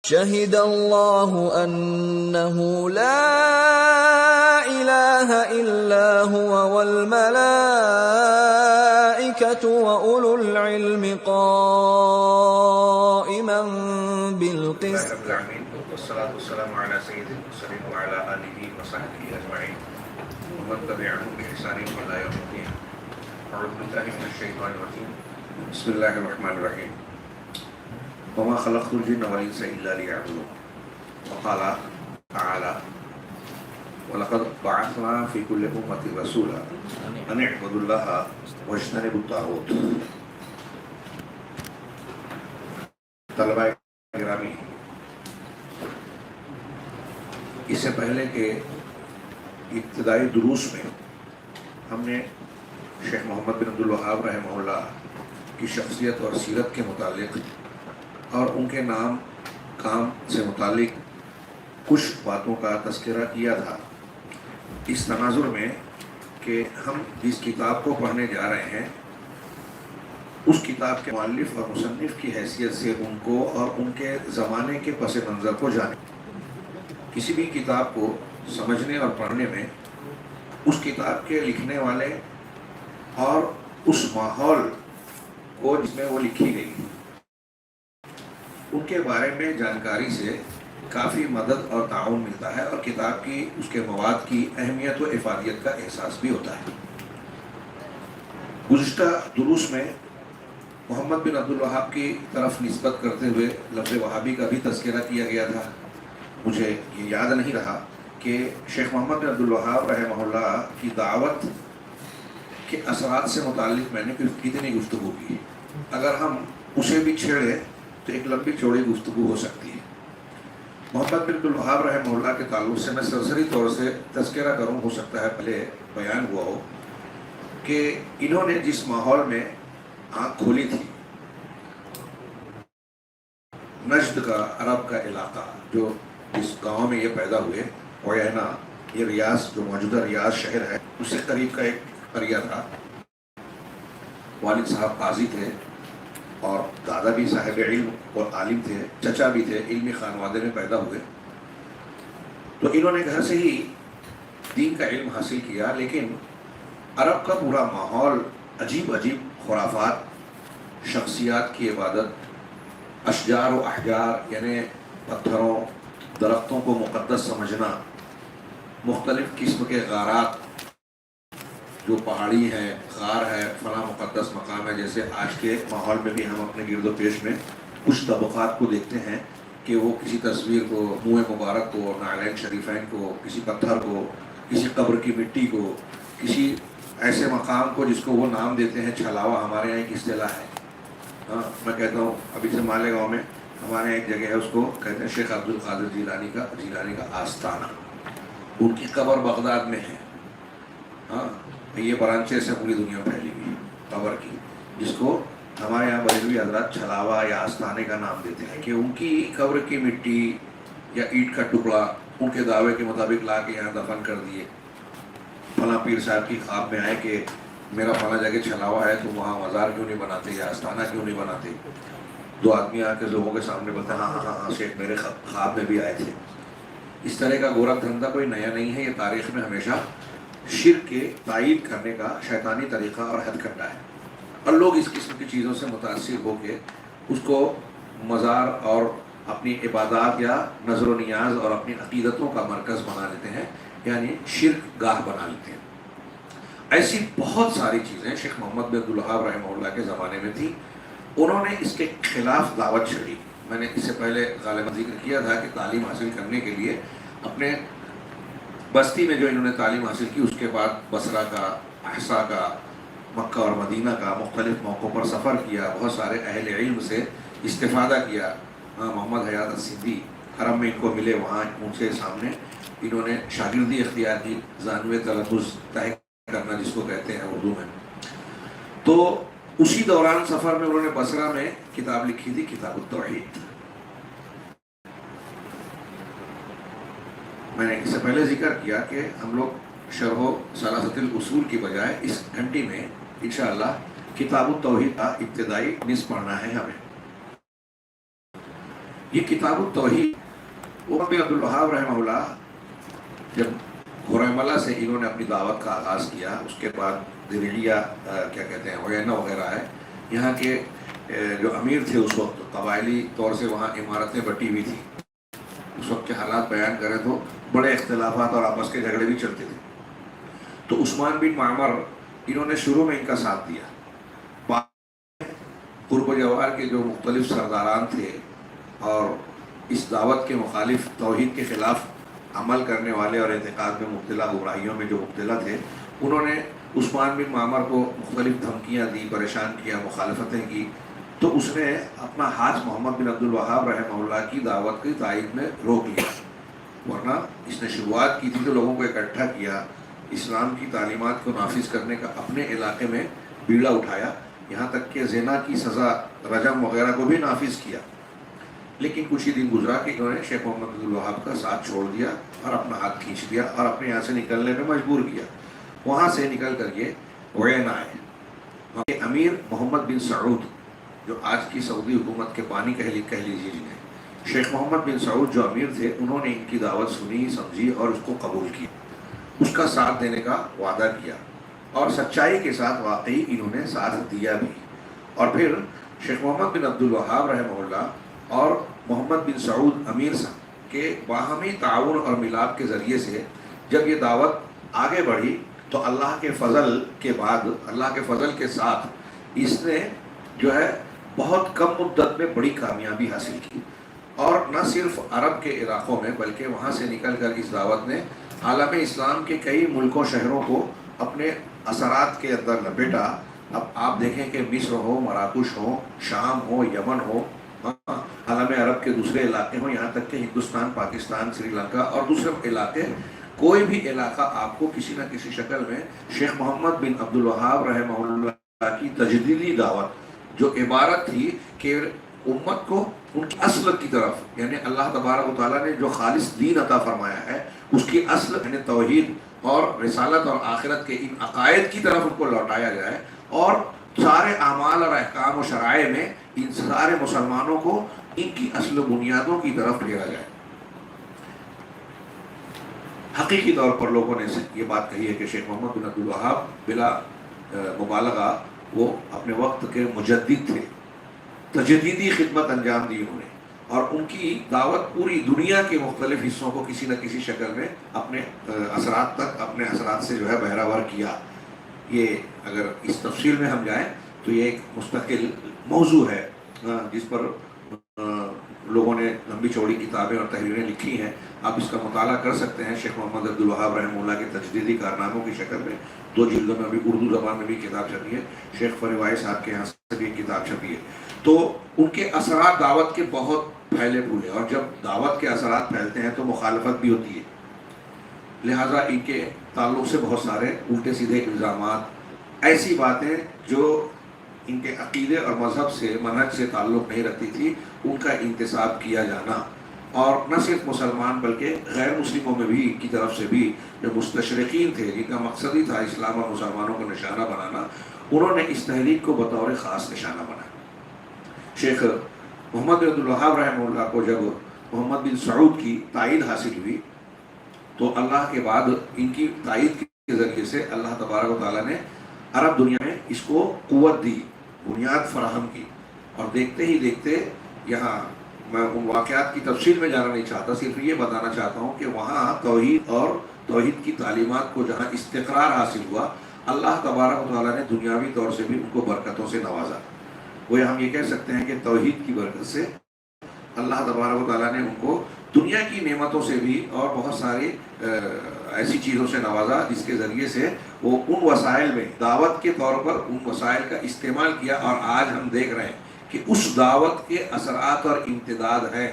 شهد الله أنه لا إله إلا هو والملائكة وأولو العلم قائما بالقسط. رب العالمين والصلاة والسلام على سيد المرسلين وعلى آله وصحبه أجمعين ومن تبعهم بإحسان إلى يوم الدين. أعوذ بالله من الشيطان الرجيم. بسم الله الرحمن الرحيم. وما خلقت الجن والإنس إلا ليعبدون. وقال تعالى ولقد بعثنا في كل أمة رسولا أن اعبدوا الله واجتنبوا الطاغوت. طلبہ گرامی، اس سے پہلے کہ ابتدائی دروس میں ہم نے شیخ محمد بن عبدالوہاب رحمہ اللہ کی شخصیت اور سیرت کے متعلق اور ان کے نام کام سے متعلق کچھ باتوں کا تذکرہ کیا تھا، اس تناظر میں کہ ہم جس کتاب کو پڑھنے جا رہے ہیں اس کتاب کے مؤلف اور مصنف کی حیثیت سے ان کو اور ان کے زمانے کے پس منظر کو جانیں۔ کسی بھی کتاب کو سمجھنے اور پڑھنے میں اس کتاب کے لکھنے والے اور اس ماحول کو جس میں وہ لکھی گئی ان کے بارے میں جانکاری سے کافی مدد اور تعاون ملتا ہے، اور کتاب کی اس کے مواد کی اہمیت و افادیت کا احساس بھی ہوتا ہے۔ گزشتہ دروس میں محمد بن عبدالوہاب کی طرف نسبت کرتے ہوئے لفظ وہابی کا بھی تذکرہ کیا گیا تھا۔ مجھے یہ یاد نہیں رہا کہ شیخ محمد بن عبدالوہاب رحمہ اللہ کی دعوت کے اثرات سے متعلق میں نے کتنی گفتگو کی۔ اگر ہم اسے بھی چھیڑیں تو ایک لمبی چوڑی گفتگو ہو سکتی ہے۔ محمد بن عبدالوہاب رحمہ اللہ کے تعلق سے میں سرسری طور سے تذکرہ کروں، ہو سکتا ہے پہلے بیان ہوا ہو کہ انہوں نے جس ماحول میں آنکھ کھولی تھی، نجد کا، عرب کا علاقہ، جو اس گاؤں میں یہ پیدا ہوئے، عیینہ، یہ ریاض جو موجودہ ریاض شہر ہے اس سے قریب کا ایک قریہ تھا۔ والد صاحب قاضی تھے اور دادا بھی صاحب علم اور عالم تھے، چچا بھی تھے، علمی خانوادے میں پیدا ہوئے۔ تو انہوں نے گھر سے ہی دین کا علم حاصل کیا، لیکن عرب کا پورا ماحول، عجیب عجیب خرافات، شخصیات کی عبادت، اشجار و احجار یعنی پتھروں، درختوں کو مقدس سمجھنا، مختلف قسم کے غارات، جو پہاڑی ہے، غار ہے، فلاں مقدس مقام ہے، جیسے آج کے ماحول میں بھی ہم اپنے گرد و پیش میں کچھ طبقات کو دیکھتے ہیں کہ وہ کسی تصویر کو، منہ مبارک کو، نعلین شریفین کو، کسی پتھر کو، کسی قبر کی مٹی کو، کسی ایسے مقام کو جس کو وہ نام دیتے ہیں چھلاوا، ہمارے یہاں ایک اصطلاح ہے۔ میں کہتا ہوں ابھی سے مالیگاؤں میں ہمارے ایک جگہ ہے، اس کو کہتے ہیں شیخ عبد القادر جیلانی کا آستانہ۔ ان کی قبر بغداد میں ہے۔ یہ برانچے سے پوری دنیا پھیلی ہوئی قبر کی، جس کو ہمارے یہاں بریلوی حضرات چھلاوا یا آستانے کا نام دیتے ہیں، کہ ان کی قبر کی مٹی یا اینٹ کا ٹکڑا ان کے دعوے کے مطابق لا کے یہاں دفن کر دیے۔ فلاں پیر صاحب کی خواب میں آئے کہ میرا فلاں جگہ چھلاوا ہے، تو وہاں مزار کیوں نہیں بناتے یا آستانہ کیوں نہیں بناتے؟ دو آدمی آ کے لوگوں کے سامنے بولتے ہیں ہاں شیخ میرے خواب میں بھی آئے تھے۔ اس طرح کا گورکھ دھندا کوئی نیا نہیں ہے، یہ تاریخ میں ہمیشہ شرک کے تائید کرنے کا شیطانی طریقہ اور ہتھ کنڈا ہے، اور لوگ اس قسم کی چیزوں سے متاثر ہو کے اس کو مزار اور اپنی عبادات یا نظر و نیاز اور اپنی عقیدتوں کا مرکز بنا لیتے ہیں، یعنی شرک گاہ بنا لیتے ہیں۔ ایسی بہت ساری چیزیں شیخ محمد بن عبدالوہاب رحمہ اللہ کے زمانے میں تھی، انہوں نے اس کے خلاف دعوت چھڑی۔ میں نے اس سے پہلے غالباً ذکر کیا تھا کہ تعلیم حاصل کرنے کے لیے اپنے بستی میں جو انہوں نے تعلیم حاصل کی، اس کے بعد بصرہ کا، احسا کا، مکہ اور مدینہ کا مختلف موقعوں پر سفر کیا، بہت سارے اہل علم سے استفادہ کیا۔ محمد حیات السندھی حرم میں ان کو ملے، وہاں ان کے سامنے انہوں نے شاگردی اختیار کی، زانوِ تلفظ طے کرنا جس کو کہتے ہیں اردو میں۔ تو اسی دوران سفر میں انہوں نے بصرہ میں کتاب لکھی تھی، کتاب التوحید۔ میں نے اس سے پہلے ذکر کیا کہ ہم لوگ شرح و ثلاثۃ الاصول کی بجائے اس گھنٹی میں انشاءاللہ کتاب التوحید کا ابتدائی نصف پڑھنا ہے ہمیں۔ یہ کتاب التوحید محمد بن عبد الوہاب رحمہ اللہ جب غرملہ سے انہوں نے اپنی دعوت کا آغاز کیا، اس کے بعد درعیہ کیا کہتے ہیں عیینہ وغیرہ ہے، یہاں کے جو امیر تھے اس وقت قبائلی طور سے وہاں عمارتیں بٹی ہوئی تھیں، اس وقت کے حالات بیان کریں تو بڑے اختلافات اور آپس کے جھگڑے بھی چلتے تھے. تو عثمان بن معمر انہوں نے شروع میں ان کا ساتھ دیا. قرب و جوار کے جو مختلف سرداران تھے اور اس دعوت کے مخالف توحید کے خلاف عمل کرنے والے اور اعتقاد میں مبتلا گمراہیوں میں جو مبتلا تھے، انہوں نے عثمان بن معمر کو مختلف دھمکیاں دی، پریشان کیا، مخالفتیں کی. تو اس نے اپنا ہاتھ محمد بن عبد الوہاب رحمہ اللہ کی دعوت کی تائید میں روک لیا، ورنہ اس نے شروعات کی تھی تو لوگوں کو اکٹھا کیا، اسلام کی تعلیمات کو نافذ کرنے کا اپنے علاقے میں بیڑا اٹھایا، یہاں تک کہ زنا کی سزا رجم وغیرہ کو بھی نافذ کیا. لیکن کچھ ہی دن گزرا کہ انہوں نے شیخ محمد عبد الوہاب کا ساتھ چھوڑ دیا اور اپنا ہاتھ کھینچ دیا اور اپنے یہاں سے نکلنے میں مجبور کیا. وہاں سے نکل کر یہ عیینہ آئے. وہاں کے امیر محمد بن سعود جو آج کی سعودی حکومت کے بانی کہہ لیجیے جنہیں، شیخ محمد بن سعود جو امیر تھے، انہوں نے ان کی دعوت سنی، سمجھی اور اس کو قبول کیا، اس کا ساتھ دینے کا وعدہ کیا اور سچائی کے ساتھ واقعی انہوں نے ساتھ دیا بھی. اور پھر شیخ محمد بن عبد الوہاب رحمہ اللہ اور محمد بن سعود امیر صاحب کے باہمی تعاون اور ملاپ کے ذریعے سے جب یہ دعوت آگے بڑھی تو اللہ کے فضل کے بعد، اللہ کے فضل کے ساتھ اس نے جو ہے بہت کم مدت میں بڑی کامیابی حاصل کی. اور نہ صرف عرب کے علاقوں میں بلکہ وہاں سے نکل کر اس دعوت نے عالم اسلام کے کئی ملکوں شہروں کو اپنے اثرات کے اندر لپیٹا. اب آپ دیکھیں کہ مصر ہو، مراکش ہو، شام ہو، یمن ہو، عالم عرب کے دوسرے علاقے ہوں، یہاں تک کہ ہندوستان، پاکستان، سری لنکا اور دوسرے علاقے، کوئی بھی علاقہ آپ کو کسی نہ کسی شکل میں شیخ محمد بن عبد الوہاب رحمہ اللہ کی تجدیدی دعوت جو عبارت تھی کہ امت کو ان کی اصل کی طرف، یعنی اللہ تبارک و تعالیٰ نے جو خالص دین عطا فرمایا ہے اس کی اصل یعنی توحید اور رسالت اور آخرت کے ان عقائد کی طرف ان کو لوٹایا جائے اور سارے اعمال اور احکام و شرائع میں ان سارے مسلمانوں کو ان کی اصل بنیادوں کی طرف پھیرا جائے. حقیقی طور پر لوگوں نے یہ بات کہی ہے کہ شیخ محمد بن عبد الوہاب بلا مبالغہ وہ اپنے وقت کے مجدد تھے، تجدیدی خدمت انجام دی انہوں نے، اور ان کی دعوت پوری دنیا کے مختلف حصوں کو کسی نہ کسی شکل میں اپنے اثرات تک، اپنے اثرات سے جو ہے بہراور کیا. یہ اگر اس تفصیل میں ہم جائیں تو یہ ایک مستقل موضوع ہے جس پر لوگوں نے لمبی چوڑی کتابیں اور تحریریں لکھی ہیں. آپ اس کا مطالعہ کر سکتے ہیں. شیخ محمد عبد الوہاب رحمہ اللہ کے تجدیدی کارناموں کی شکل میں 2 جلدوں میں ابھی اردو زبان میں بھی کتاب چھپی ہے. شیخ فریوائی صاحب کے یہاں سے بھی کتاب چھپی ہے. تو ان کے اثرات دعوت کے بہت پھیلے پھولے، اور جب دعوت کے اثرات پھیلتے ہیں تو مخالفت بھی ہوتی ہے. لہٰذا ان کے تعلق سے بہت سارے الٹے سیدھے الزامات، ایسی باتیں جو ان کے عقیدے اور مذہب سے، منہج سے تعلق نہیں رکھتی تھی، ان کا انتصاب کیا جانا، اور نہ صرف مسلمان بلکہ غیر مسلموں میں بھی کی طرف سے بھی جو مستشرقین تھے جن کا مقصد ہی تھا اسلام اور مسلمانوں کو نشانہ بنانا، انہوں نے اس تحریک کو بطور خاص نشانہ بنایا. شیخ محمد بن عبد الوہاب رحمہ اللہ کو جب محمد بن سعود کی تائید حاصل ہوئی تو اللہ کے بعد ان کی تائید کے ذریعے سے اللہ تبارک و تعالیٰ نے عرب دنیا میں اس کو قوت دی، بنیاد فراہم کی. اور دیکھتے ہی دیکھتے، یہاں میں ان واقعات کی تفصیل میں جانا نہیں چاہتا، صرف یہ بتانا چاہتا ہوں کہ وہاں توحید اور توحید کی تعلیمات کو جہاں استقرار حاصل ہوا، اللہ تبارک و تعالیٰ نے دنیاوی طور سے بھی ان کو برکتوں سے نوازا. وہ ہم یہ کہہ سکتے ہیں کہ توحید کی برکت سے اللہ تبارک و تعالیٰ نے ان کو دنیا کی نعمتوں سے بھی اور بہت ساری ایسی چیزوں سے نوازا جس کے ذریعے سے وہ ان وسائل میں دعوت کے طور پر ان وسائل کا استعمال کیا. اور آج ہم دیکھ رہے ہیں کہ اس دعوت کے اثرات اور امتداد ہیں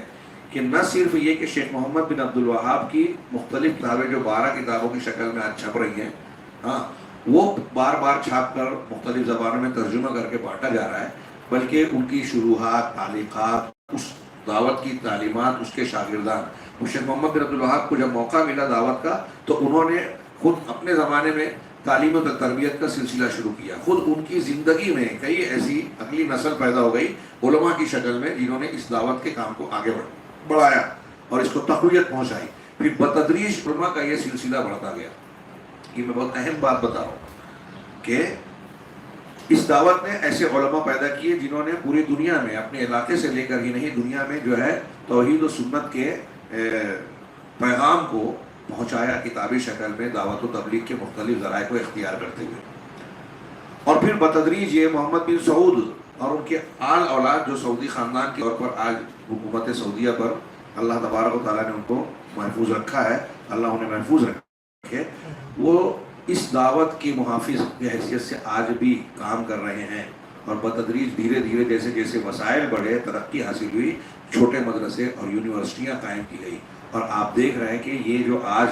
کہ نہ صرف یہ کہ شیخ محمد بن عبد الوہاب کی مختلف کتابیں جو 12 کتابوں کی شکل میں آج چھپ رہی ہیں، وہ بار بار چھاپ کر مختلف زبانوں میں ترجمہ کر کے بانٹا جا رہا ہے، بلکہ ان کی شروحات، تعلیقات، اس دعوت کی تعلیمات، اس کے شاگردان. شیخ محمد بن عبد الوہاب کو جب موقع ملا دعوت کا تو انہوں نے خود اپنے زمانے میں تعلیم و تربیت کا سلسلہ شروع کیا. خود ان کی زندگی میں کئی ایسی اگلی نسل پیدا ہو گئی علماء کی شکل میں جنہوں نے اس دعوت کے کام کو آگے بڑھایا اور اس کو تقویت پہنچائی. پھر بتدریج علماء کا یہ سلسلہ بڑھتا گیا. یہ میں بہت اہم بات بتا رہا ہوں کہ اس دعوت نے ایسے علماء پیدا کیے جنہوں نے پوری دنیا میں اپنے علاقے سے لے کر ہی نہیں دنیا میں جو ہے توحید و سنت کے پیغام کو پہنچایا کتابی شکل میں دعوت و تبلیغ کے مختلف ذرائع کو اختیار کرتے ہوئے. اور پھر بتدریج یہ محمد بن سعود اور ان کے آل اولاد جو سعودی خاندان کے طور پر آج حکومت سعودیہ پر اللہ تبارک و تعالیٰ نے ان کو محفوظ رکھا ہے, اللہ انہیں محفوظ رکھے, وہ اس دعوت کی محافظ کی حیثیت سے آج بھی کام کر رہے ہیں. اور بتدریج دھیرے دھیرے جیسے جیسے وسائل بڑھے, ترقی حاصل ہوئی, چھوٹے مدرسے اور یونیورسٹیاں قائم کی گئی. اور آپ دیکھ رہے ہیں کہ یہ جو آج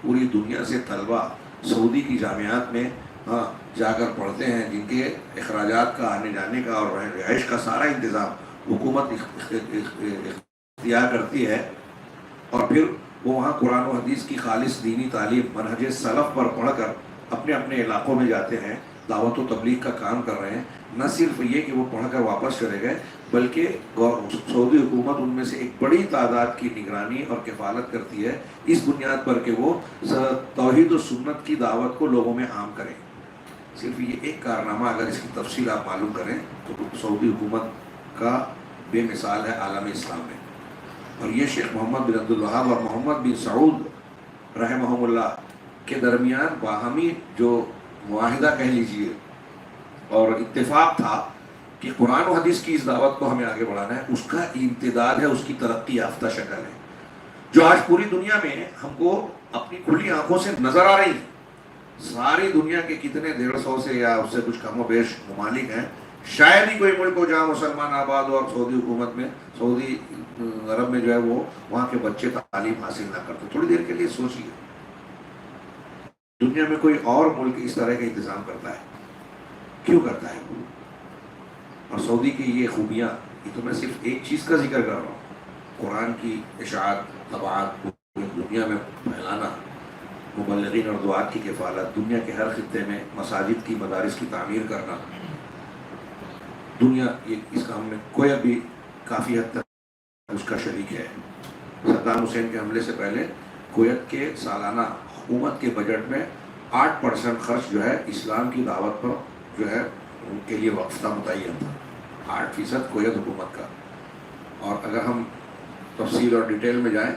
پوری دنیا سے طلبہ سعودی کی جامعات میں جا کر پڑھتے ہیں, جن کے اخراجات کا آنے جانے کا اور رہائش کا سارا انتظام حکومت اختیار کرتی ہے, اور پھر وہ وہاں قرآن و حدیث کی خالص دینی تعلیم منہج سلف پر پڑھ کر اپنے اپنے علاقوں میں جاتے ہیں, دعوت و تبلیغ کا کام کر رہے ہیں. نہ صرف یہ کہ وہ پڑھ کر واپس چلے گئے, بلکہ سعودی حکومت ان میں سے ایک بڑی تعداد کی نگرانی اور کفالت کرتی ہے اس بنیاد پر کہ وہ توحید و سنت کی دعوت کو لوگوں میں عام کریں. صرف یہ ایک کارنامہ اگر اس کی تفصیل آپ معلوم کریں تو سعودی حکومت کا بے مثال ہے عالم اسلام میں. اور یہ شیخ محمد بن عبد الوہاب اور محمد بن سعود رحمہم اللہ کے درمیان باہمی جو معاہدہ کہہ لیجئے اور اتفاق تھا کہ قرآن و حدیث کی اس دعوت کو ہمیں آگے بڑھانا ہے, اس کا امتداد ہے, اس کی ترقی یافتہ شکل ہے, جو آج پوری دنیا میں ہم کو اپنی کھلی آنکھوں سے نظر آ رہی ہے. ساری دنیا کے کتنے 150 سے یا اس سے کچھ کم و بیش ممالک ہیں, شاید ہی کوئی ملک ہو جہاں مسلمان آباد ہو اور سعودی حکومت میں سعودی عرب میں جو ہے وہ وہاں کے بچے تعلیم حاصل نہ کرتے. تھوڑی دیر کے لیے سوچیے, دنیا میں کوئی اور ملک اس طرح کا انتظام کرتا ہے, کیوں کرتا ہے؟ اور سعودی کی یہ خوبیاں, یہ تو میں صرف ایک چیز کا ذکر کر رہا ہوں, قرآن کی اشاعت طبعات دنیا میں پھیلانا, مبلغین اور دعات کی کفالت, دنیا کے ہر خطے میں مساجد کی مدارس کی تعمیر کرنا. دنیا یہ اس کام میں کوئی بھی کافی حد تک اس کا شریک ہے. صدام حسین کے حملے سے پہلے کویت کے سالانہ حکومت کے بجٹ میں 8% خرچ جو ہے اسلام کی دعوت پر جو ہے ان کے لیے وقف تھا, متعین تھا. 8% کویت حکومت کا. اور اگر ہم تفصیل اور ڈیٹیل میں جائیں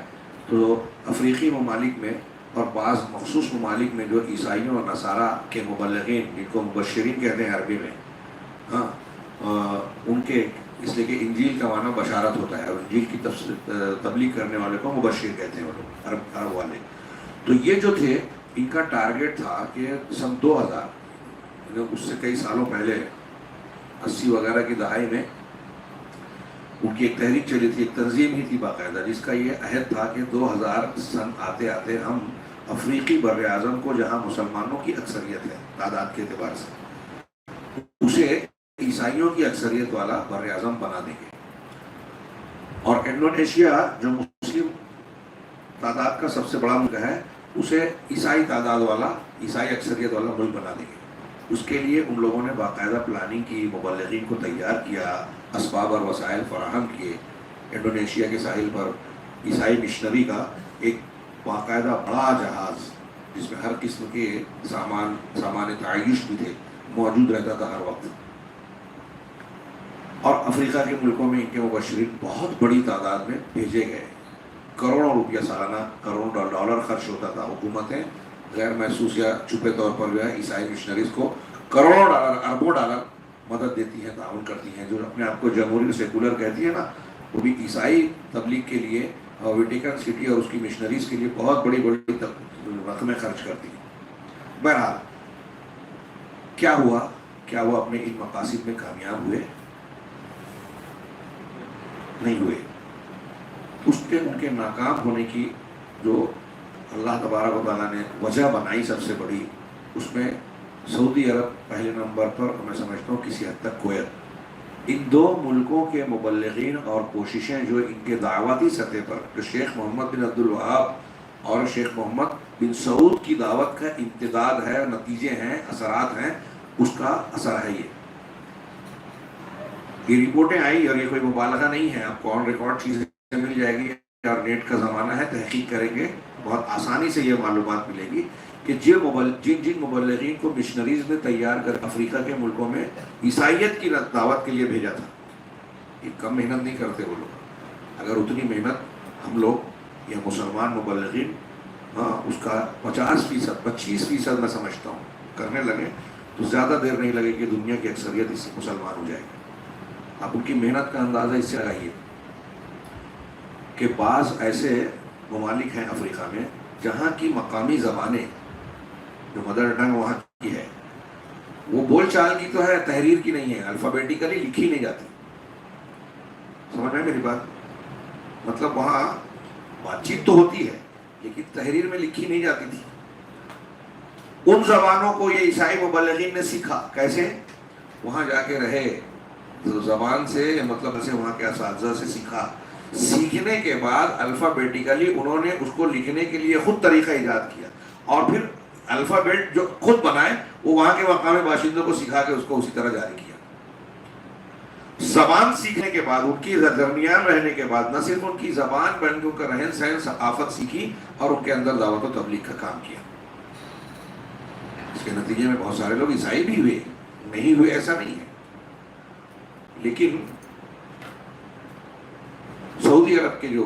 تو افریقی ممالک میں اور بعض مخصوص ممالک میں جو عیسائیوں اور نصارہ کے مبلغین, جن کو مبشرین کہتے ہیں عربی میں, ان کے, اس لیے کہ انجیل کا معنی بشارت ہوتا ہے اور انجیل کی تبلیغ کرنے والے کو مبشر کہتے ہیں وہ لوگ, عرب والے. تو یہ جو تھے ان کا ٹارگٹ تھا کہ سن 2000 اس سے کئی سالوں پہلے 80 وغیرہ کی دہائی میں ان کی ایک تحریک چلی تھی, ایک تنظیم ہی تھی باقاعدہ, جس کا یہ عہد تھا کہ 2000 سن آتے آتے ہم افریقی بر اعظم کو, جہاں مسلمانوں کی اکثریت ہے تعداد کے اعتبار سے, اسے عیسائیوں کی اکثریت والا بر اعظم بنا دیں گے. اور انڈونیشیا جو مسلم تعداد کا سب سے بڑا ملک ہے, اسے عیسائی تعداد والا, عیسائی اکثریت والا ملک بنا دیں گے. اس کے لیے ان لوگوں نے باقاعدہ پلاننگ کی, مبلغین کو تیار کیا, اسباب اور وسائل فراہم کیے. انڈونیشیا کے ساحل پر عیسائی مشنری کا ایک باقاعدہ بڑا جہاز جس میں ہر قسم کے سامان تعیش بھی تھے موجود رہتا تھا ہر وقت. اور افریقہ کے ملکوں میں ان کے مبشرین بہت بڑی تعداد میں بھیجے گئے. کروڑوں روپیہ سالانہ, کروڑوں ڈالر خرچ ہوتا تھا. حکومتیں غیر محسوس یا چھپے طور پر جو ہے عیسائی مشنریز کو کروڑوں ڈالر, اربوں ڈالر مدد دیتی ہیں, تعاون کرتی ہیں. جو اپنے آپ کو جمہوری سیکولر کہتی ہے نا, وہ بھی عیسائی تبلیغ کے لیے ویٹیکن سٹی اور اس کی مشنریز کے لیے بہت بڑی بڑی رقمیں خرچ کرتی ہیں. بہرحال کیا ہوا اپنے ان مقاصد میں کامیاب ہوئے؟ نہیں ہوئے. ان کے ناکام ہونے کی جو اللہ تبارک و تعالیٰ نے وجہ بنائی سب سے بڑی, اس میں سعودی عرب پہلے نمبر پر, میں سمجھتا ہوں کسی حد تک کویت. ان دو ملکوں کے مبلغین اور کوششیں جو ان کے دعوتی سطح پر, جو شیخ محمد بن عبد الوہاب اور شیخ محمد بن سعود کی دعوت کا امتداد ہے، نتیجے ہیں، اثرات ہیں، اس کا اثر ہے یہ رپورٹیں آئی، اور یہ کوئی مبالغہ نہیں ہے، آپ کو آن ریکارڈ چیزیں مل جائے گی، اور نیٹ کا زمانہ ہے، تحقیق کریں گے بہت آسانی سے یہ معلومات ملے گی کہ جن مبلغین کو مشنریز نے تیار کر افریقہ کے ملکوں میں عیسائیت کی دعوت کے لیے بھیجا تھا، یہ کم محنت نہیں کرتے وہ لوگ، اگر اتنی محنت ہم لوگ یا مسلمان مبلغین اس کا 50%، 25% میں سمجھتا ہوں کرنے لگے تو زیادہ دیر نہیں لگے کہ دنیا کی اکثریت اس سے مسلمان ہو جائے گی۔ آپ ان کی محنت کا اندازہ اس سے لگائیے کہ بعض ایسے ممالک ہیں افریقہ میں جہاں کی مقامی زبانیں جو مدر ٹنگ وہاں کی ہے، وہ بول چال کی تو ہے، تحریر کی نہیں ہے، الفابیٹیکلی لکھی نہیں جاتی، سمجھ میں میری بات؟ مطلب وہاں بات چیت تو ہوتی ہے لیکن تحریر میں لکھی نہیں جاتی تھی۔ ان زبانوں کو یہ عیسائی مبلغین نے سیکھا، کیسے؟ وہاں جا کے رہے، زبان سے مطلب ایسے وہاں کے اساتذہ سے سیکھا، سیکھنے کے بعد الفابیٹیکلی انہوں نے اس کو لکھنے کے لیے خود طریقہ ایجاد کیا، اور پھر الفابیٹ جو خود بنائے وہ وہاں کے مقامی باشندوں کو سکھا کے اس کو اسی طرح جاری کیا۔ زبان سیکھنے کے بعد، ان کی درمیان رہنے کے بعد، نہ صرف ان کی زبان بلکہ ان کا رہن سہن ثقافت سیکھی اور ان کے اندر دعوت و تبلیغ کا کام کیا۔ اس کے نتیجے میں بہت سارے لوگ عیسائی بھی ہوئے، نہیں ہوئے ایسا نہیں ہے، لیکن سعودی عرب کے جو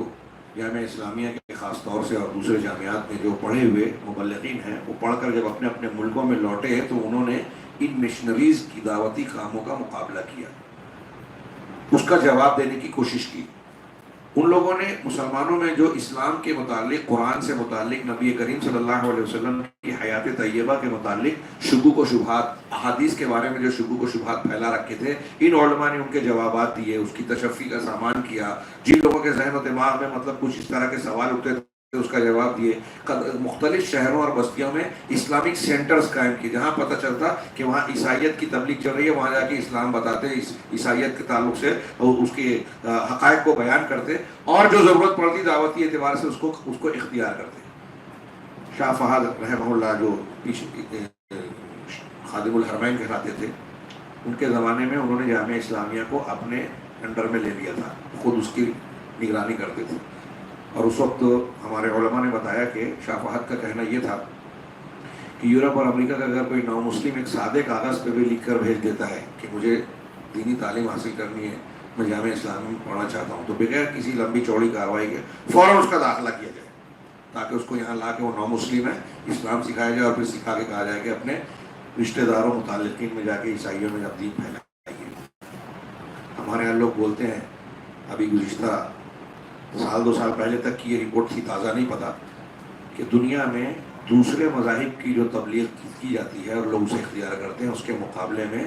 جامعہ اسلامیہ کے خاص طور سے اور دوسرے جامعات میں جو پڑھے ہوئے مبلغین ہیں، وہ پڑھ کر جب اپنے اپنے ملکوں میں لوٹے تو انہوں نے ان مشنریز کی دعوتی کاموں کا مقابلہ کیا، اس کا جواب دینے کی کوشش کی۔ ان لوگوں نے مسلمانوں میں جو اسلام کے متعلق، قرآن سے متعلق، نبی کریم صلی اللہ علیہ وسلم کی حیات طیبہ کے متعلق شکوک و شبہات، احادیث کے بارے میں جو شکوک و شبہات پھیلا رکھے تھے، ان علماء نے ان کے جوابات دیے، اس کی تشفی کا سامان کیا، جن لوگوں کے ذہن و دماغ میں مطلب کچھ اس طرح کے سوال اٹھتے تھے اس کا جواب دیے، مختلف شہروں اور بستیوں میں اسلامک سینٹرز قائم کیے، جہاں پتہ چلتا کہ وہاں عیسائیت کی تبلیغ چل رہی ہے، وہاں جا کے اسلام بتاتے، عیسائیت کے تعلق سے اس کے حقائق کو بیان کرتے، اور جو ضرورت پڑتی دعوتی اعتبار سے اس کو اختیار کرتے۔ شاہ فہد رحمہ اللہ جو خادم الحرمین کہلاتے تھے، ان کے زمانے میں انہوں نے جامعہ اسلامیہ کو اپنے انڈر میں لے لیا تھا، خود اس کی نگرانی کرتے تھے، اور اس وقت ہمارے علماء نے بتایا کہ شاہ فہد کا کہنا یہ تھا کہ یورپ اور امریکہ کا اگر کوئی نو مسلم ایک سادے کاغذ پہ بھی لکھ کر بھیج دیتا ہے کہ مجھے دینی تعلیم حاصل کرنی ہے، میں جامعہ اسلامیہ میں پڑھنا چاہتا ہوں، تو بغیر کسی لمبی چوڑی کارروائی کے فوراً اس کا داخلہ کیا جائے، تاکہ اس کو یہاں لا کے وہ نو مسلم ہے اسلام سکھایا جائے، اور پھر سکھا کے کہا جائے کہ اپنے رشتہ داروں متعلقین میں جا کے عیسائیوں میں اب دین پھیلائیے۔ ہمارے یہاں لوگ بولتے ہیں، ابھی گزشتہ سال 2 سال پہلے تک کی یہ رپورٹ تھی، تازہ نہیں پتا، کہ دنیا میں دوسرے مذاہب کی جو تبلیغ کی جاتی ہے اور لوگ اسے اختیار کرتے ہیں، اس کے مقابلے میں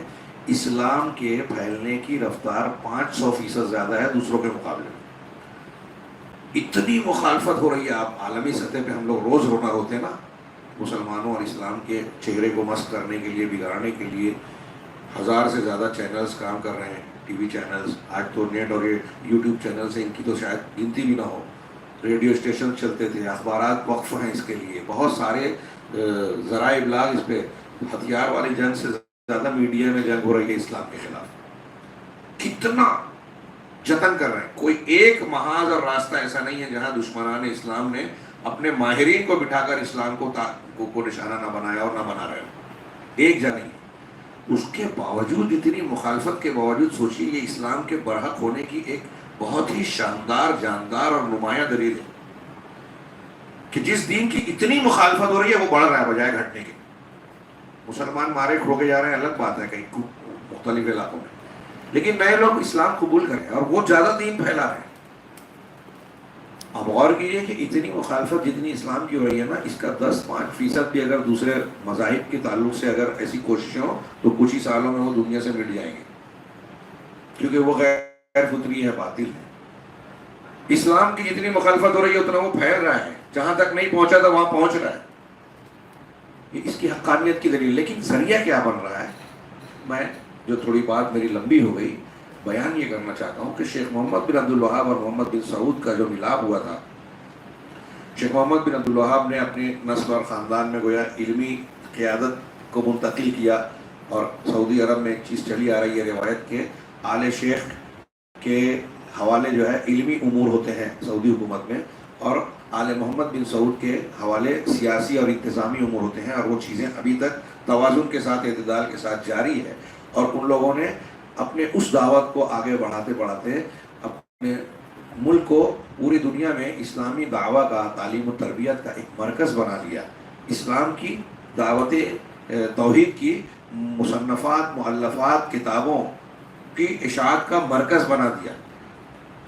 اسلام کے پھیلنے کی رفتار 500% زیادہ ہے دوسروں کے مقابلے میں۔ اتنی مخالفت ہو رہی ہے، آپ عالمی سطح پہ ہم لوگ روز رونا روتے ہیں نا، مسلمانوں اور اسلام کے چہرے کو مسخ کرنے کے لیے، بگاڑنے کے لیے 1000 سے زیادہ چینلز کام کر رہے ہیں، ٹی وی چینلز، آج تو نیٹ اور یوٹیوب چینل سے ان کی تو شاید گنتی بھی نہ ہو، ریڈیو اسٹیشن چلتے تھے، اخبارات وقف ہیں اس کے لیے، بہت سارے ذرائع ابلاغ اس پہ، ہتھیار والی جنگ سے زیادہ میڈیا میں جنگ ہو رہی ہے اسلام کے خلاف، کتنا جتن کر رہے ہیں۔ کوئی ایک محاذ اور راستہ ایسا نہیں ہے جہاں دشمنان اسلام نے اپنے ماہرین کو بٹھا کر اسلام کو نشانہ نہ بنایا اور نہ بنا رہے ہو، ایک جگہ نہیں۔ اس کے باوجود، اتنی مخالفت کے باوجود، سوچیے یہ اسلام کے برحق ہونے کی ایک بہت ہی شاندار، جاندار اور نمایاں دلیل ہے کہ جس دین کی اتنی مخالفت ہو رہی ہے وہ بڑھ رہا ہے بجائے گھٹنے کے۔ مسلمان مارے کھوکے جا رہے ہیں، الگ بات ہے کہیں مختلف علاقوں میں، لیکن نئے لوگ اسلام قبول کریں اور وہ زیادہ دین پھیلا رہے ہیں۔ اب غور کیجیے کہ اتنی مخالفت جتنی اسلام کی ہو رہی ہے نا، اس کا 10-5% بھی اگر دوسرے مذاہب کے تعلق سے اگر ایسی کوششیں ہوں تو کچھ ہی سالوں میں وہ دنیا سے مٹ جائیں گے، کیونکہ وہ غیر فطری ہے، باطل ہے۔ اسلام کی جتنی مخالفت ہو رہی ہے اتنا وہ پھیل رہا ہے، جہاں تک نہیں پہنچا تھا وہاں پہنچ رہا ہے، یہ اس کی حقانیت کی دلیل۔ لیکن ذریعہ کیا بن رہا ہے؟ میں جو تھوڑی بات میری لمبی ہو گئی، بیان یہ کرنا چاہتا ہوں کہ شیخ محمد بن عبد الوہاب اور محمد بن سعود کا جو ملاپ ہوا تھا، شیخ محمد بن عبد الوہاب نے اپنی نسل اور خاندان میں گویا علمی قیادت کو منتقل کیا، اور سعودی عرب میں ایک چیز چلی آ رہی ہے روایت کے آل شیخ کے حوالے جو ہے علمی امور ہوتے ہیں سعودی حکومت میں، اور آل محمد بن سعود کے حوالے سیاسی اور انتظامی امور ہوتے ہیں، اور وہ چیزیں ابھی تک توازن کے ساتھ، اعتدال کے ساتھ جاری ہے۔ اور ان لوگوں نے اپنے اس دعوت کو آگے بڑھاتے بڑھاتے اپنے ملک کو پوری دنیا میں اسلامی دعویٰ کا، تعلیم و تربیت کا ایک مرکز بنا لیا، اسلام کی دعوت توحید کی مصنفات، مؤلفات، کتابوں کی اشاعت کا مرکز بنا دیا۔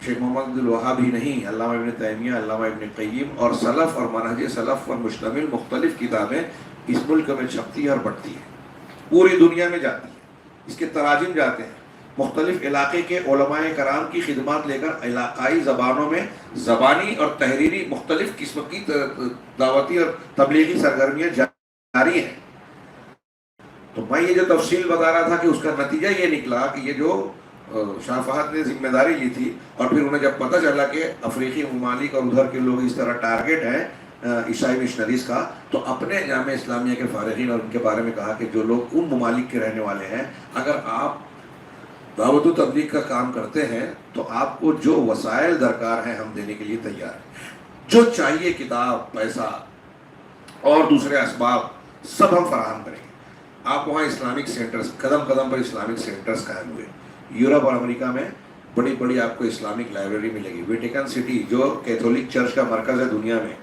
شیخ محمد عبد الوہاب ہی نہیں، علامہ ابن تیمیہ، علامہ ابن قیم اور سلف اور منہج سلف پر مشتمل مختلف کتابیں اس ملک میں چھپتی اور بٹتی ہیں، پوری دنیا میں جاتی ہیں، اس کے تراجم جاتے ہیں، مختلف علاقے کے علماء کرام کی خدمات لے کر علاقائی زبانوں میں زبانی اور تحریری مختلف قسم کی دعوتی اور تبلیغی سرگرمیاں جاری ہیں۔ تو میں یہ جو تفصیل بتا رہا تھا کہ اس کا نتیجہ یہ نکلا کہ یہ جو شاہ فہد نے ذمہ داری لی تھی، اور پھر انہیں جب پتہ چلا کہ افریقی ممالک اور ادھر کے لوگ اس طرح ٹارگٹ ہیں عیسائی مشنریز کا، تو اپنے جامعہ اسلامیہ کے فارغین اور ان کے بارے میں کہا کہ جو لوگ ان ممالک کے رہنے والے ہیں، اگر آپ دعوت و تبلیغ کا کام کرتے ہیں تو آپ کو جو وسائل درکار ہیں ہم دینے کے لیے تیار ہیں، جو چاہیے کتاب، پیسہ اور دوسرے اسباب سب ہم فراہم کریں گے۔ آپ وہاں اسلامک سینٹرز، قدم قدم پر اسلامک سینٹرز قائم ہوئے۔ یورپ اور امریکہ میں بڑی بڑی آپ کو اسلامک لائبریری ملے گی۔ ویٹیکن سٹی جو کیتھولک چرچ کا مرکز ہے دنیا میں،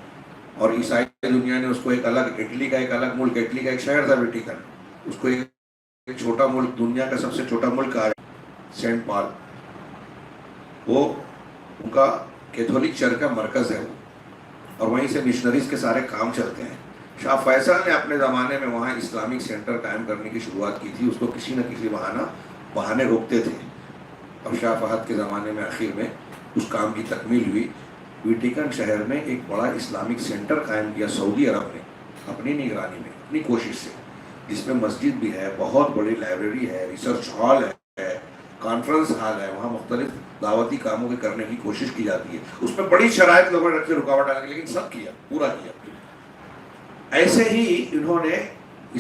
اور عیسائی دنیا نے اس کو ایک الگ، اٹلی کا ایک الگ ملک، اٹلی کا ایک شہر تھا ویٹیکن، اس کو ایک چھوٹا ملک، دنیا کا سب سے چھوٹا ملک کہا ہے سینٹ پال، وہ ان کا کیتھولک چرچ کا مرکز ہے وہ، اور وہیں سے مشنریز کے سارے کام چلتے ہیں۔ شاہ فیصل نے اپنے زمانے میں وہاں اسلامک سینٹر قائم کرنے کی شروعات کی تھی، اس کو کسی نہ کسی بہانے روکتے تھے، اور شاہ فہد کے زمانے میں آخر میں اس کام کی تکمیل ہوئی۔ ویٹیکن شہر میں ایک بڑا اسلامک سینٹر قائم کیا سعودی عرب نے اپنی نگرانی میں، اپنی کوشش سے، جس میں مسجد بھی ہے، بہت بڑی لائبریری ہے، ریسرچ ہال ہے، کانفرنس ہال ہے، وہاں مختلف دعوتی کاموں کے کرنے کی کوشش کی جاتی ہے۔ اس میں بڑی شرائط لوگوں نے رکھے، رکاوٹ آنے کی، لیکن سب کیا، پورا کیا۔ ایسے ہی انہوں نے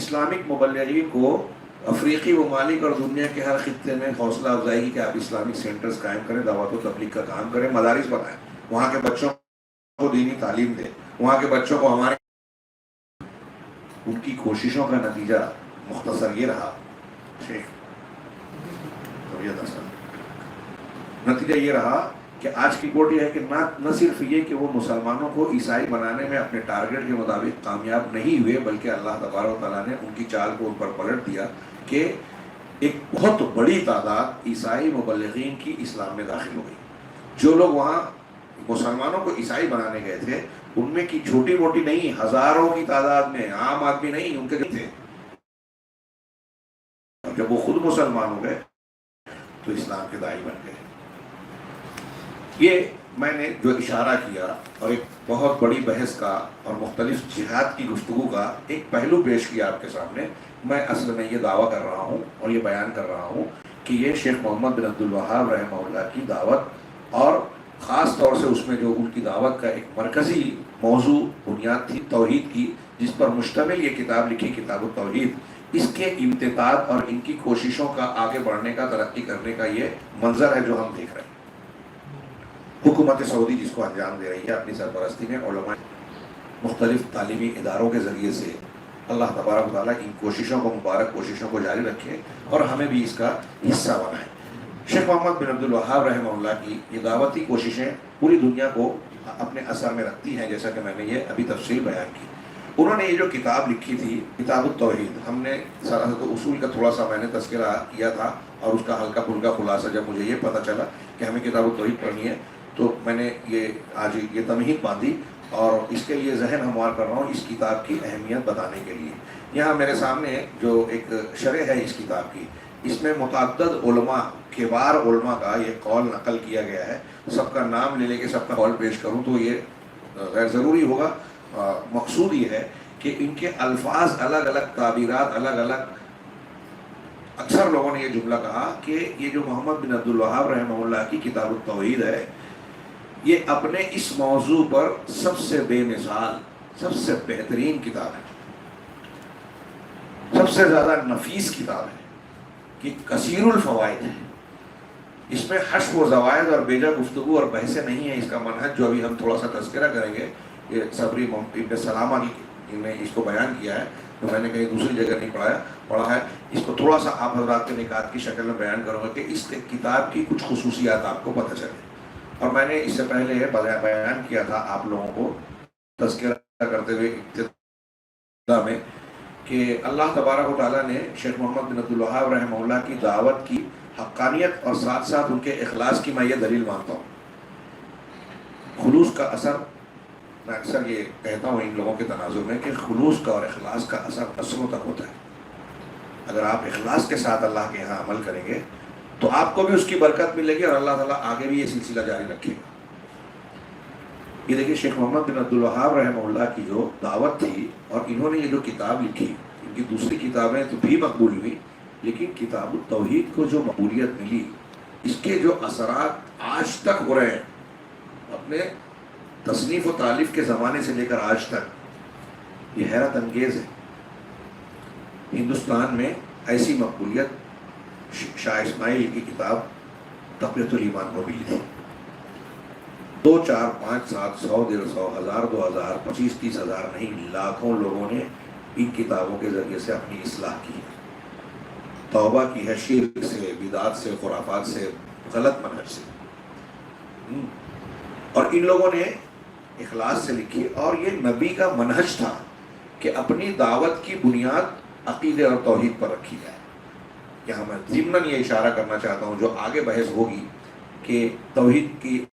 اسلامک مبلغین کو افریقی ممالک اور دنیا کے ہر خطے میں حوصلہ افزائی کی کہ آپ اسلامک سینٹرز قائم کریں، دعوت و تبلیغ کا کام کریں، مدارس بنائیں، وہاں کے بچوں کو دینی تعلیم دیں، وہاں کے بچوں کو ہمارے، ان کی کوششوں کا نتیجہ مختصر یہ رہا، نتیجہ یہ رہا کہ آج کی رپورٹ یہ ہے کہ نہ صرف یہ کہ وہ مسلمانوں کو عیسائی بنانے میں اپنے ٹارگٹ کے مطابق کامیاب نہیں ہوئے، بلکہ اللہ تبارک و تعالیٰ نے ان کی چال کو ان پر پلٹ دیا کہ ایک بہت بڑی تعداد عیسائی مبلغین کی اسلام میں داخل ہو گئی۔ جو لوگ وہاں مسلمانوں کو عیسائی بنانے گئے تھے، ان میں کی چھوٹی موٹی نہیں، ہزاروں کی تعداد میں، عام آدمی نہیں، ان کے تھے۔ جب وہ خود مسلمان ہو گئے تو اسلام کے داعی بن گئے۔ یہ میں نے جو اشارہ کیا اور ایک بہت بڑی بحث کا اور مختلف جہاد کی گفتگو کا ایک پہلو پیش کیا آپ کے سامنے، میں اصل میں یہ دعویٰ کر رہا ہوں اور یہ بیان کر رہا ہوں کہ یہ شیخ محمد بن عبد الوہاب رحمہ اللہ کی دعوت، اور خاص طور سے اس میں جو ان کی دعوت کا ایک مرکزی موضوع بنیاد تھی توحید کی، جس پر مشتمل یہ کتاب لکھی، کتاب التوحید، اس کے امتداد اور ان کی کوششوں کا آگے بڑھنے کا، ترقی کرنے کا یہ منظر ہے جو ہم دیکھ رہے ہیں۔ حکومت سعودی جس کو انجام دے رہی ہے اپنی سرپرستی میں، علماء مختلف تعلیمی اداروں کے ذریعے سے، اللہ تبارک و تعالیٰ ان کوششوں کو، مبارک کوششوں کو جاری رکھے اور ہمیں بھی اس کا حصہ بنائے۔ شیخ محمد بن عبد الوہاب رحمہ اللہ کی یہ دعوتی کوششیں پوری دنیا کو اپنے اثر میں رکھتی ہیں، جیسا کہ میں نے یہ ابھی تفصیل بیان کی۔ انہوں نے یہ جو کتاب لکھی تھی، کتاب التوحید، ہم نے سراحت اصول کا تھوڑا سا میں نے تذکرہ کیا تھا، اور اس کا ہلکا پھلکا خلاصہ جب مجھے یہ پتہ چلا کہ ہمیں کتاب التوحید پڑھنی ہے، تو میں نے یہ آج یہ تمہید باندھی اور اس کے لیے ذہن ہموار کر رہا ہوں اس کتاب کی اہمیت بتانے کے لیے۔ یہاں میرے سامنے جو ایک شرح ہے اس کتاب کی، اس میں متعدد علماء، کبار علماء کا یہ قول نقل کیا گیا ہے۔ سب کا نام لے کے سب کا قول پیش کروں تو یہ غیر ضروری ہوگا۔ مقصود یہ ہے کہ ان کے الفاظ الگ الگ، تعبیرات الگ الگ۔ اکثر لوگوں نے یہ جملہ کہا کہ یہ جو محمد بن عبد الوہاب رحمہ اللہ کی کتاب التوحید ہے، یہ اپنے اس موضوع پر سب سے بے مثال، سب سے بہترین کتاب ہے، سب سے زیادہ نفیس کتاب ہے، کہ کثیر الفوائد ہے، اس میں حشو و زوائد اور بیجا گفتگو اور بحثیں نہیں ہیں۔ اس کا منہج جو ابھی ہم تھوڑا سا تذکرہ کریں گے، یہ صبری ابن سلامہ نے اس کو بیان کیا ہے، تو میں نے کہیں دوسری جگہ نہیں پڑھا ہے، اس کو تھوڑا سا آپ حضرات کے نکات کی شکل میں بیان کروں گا کہ اس کتاب کی کچھ خصوصیات آپ کو پتہ چلے۔ اور میں نے اس سے پہلے بیان کیا تھا آپ لوگوں کو تذکرہ کرتے ہوئے ابتدا میں کہ اللہ تبارک و تعالیٰ نے شیخ محمد بن عبد الوہاب رحمہ اللہ کی دعوت کی حقانیت اور ساتھ ساتھ ان کے اخلاص کی میں یہ دلیل مانتا ہوں۔ خلوص کا اثر، میں اکثر یہ کہتا ہوں ان لوگوں کے تناظر میں کہ خلوص کا اور اخلاص کا اثر نسلوں تک ہوتا ہے۔ اگر آپ اخلاص کے ساتھ اللہ کے یہاں عمل کریں گے تو آپ کو بھی اس کی برکت ملے گی اور اللہ تعالیٰ آگے بھی یہ سلسلہ جاری رکھے گا۔ یہ دیکھیے شیخ محمد بن عبد الوہاب رحمہ اللہ کی جو دعوت تھی اور انہوں نے یہ جو کتاب لکھی، ان کی دوسری کتابیں تو بھی مقبول ہوئی، لیکن کتاب التوحید کو جو مقبولیت ملی، اس کے جو اثرات آج تک ہو رہے ہیں، اپنے تصنیف و تالیف کے زمانے سے لے کر آج تک، یہ حیرت انگیز ہے۔ ہندوستان میں ایسی مقبولیت شاہ اسماعیل کی کتاب تقویۃ الایمان کو ملی تھی۔ 2 4 5 7 100 150 1000 2000 25 30 ہزار نہیں، لاکھوں لوگوں نے ان کتابوں کے ذریعے سے اپنی اصلاح کی ہے، توبہ کی ہے شرک سے، بدعات سے، خرافات سے، غلط منہج سے۔ اور ان لوگوں نے اخلاص سے لکھی، اور یہ نبی کا منہج تھا کہ اپنی دعوت کی بنیاد عقیدے اور توحید پر رکھی جائے۔ یہاں میں ضمناً یہ اشارہ کرنا چاہتا ہوں، جو آگے بحث ہوگی کہ توحید کی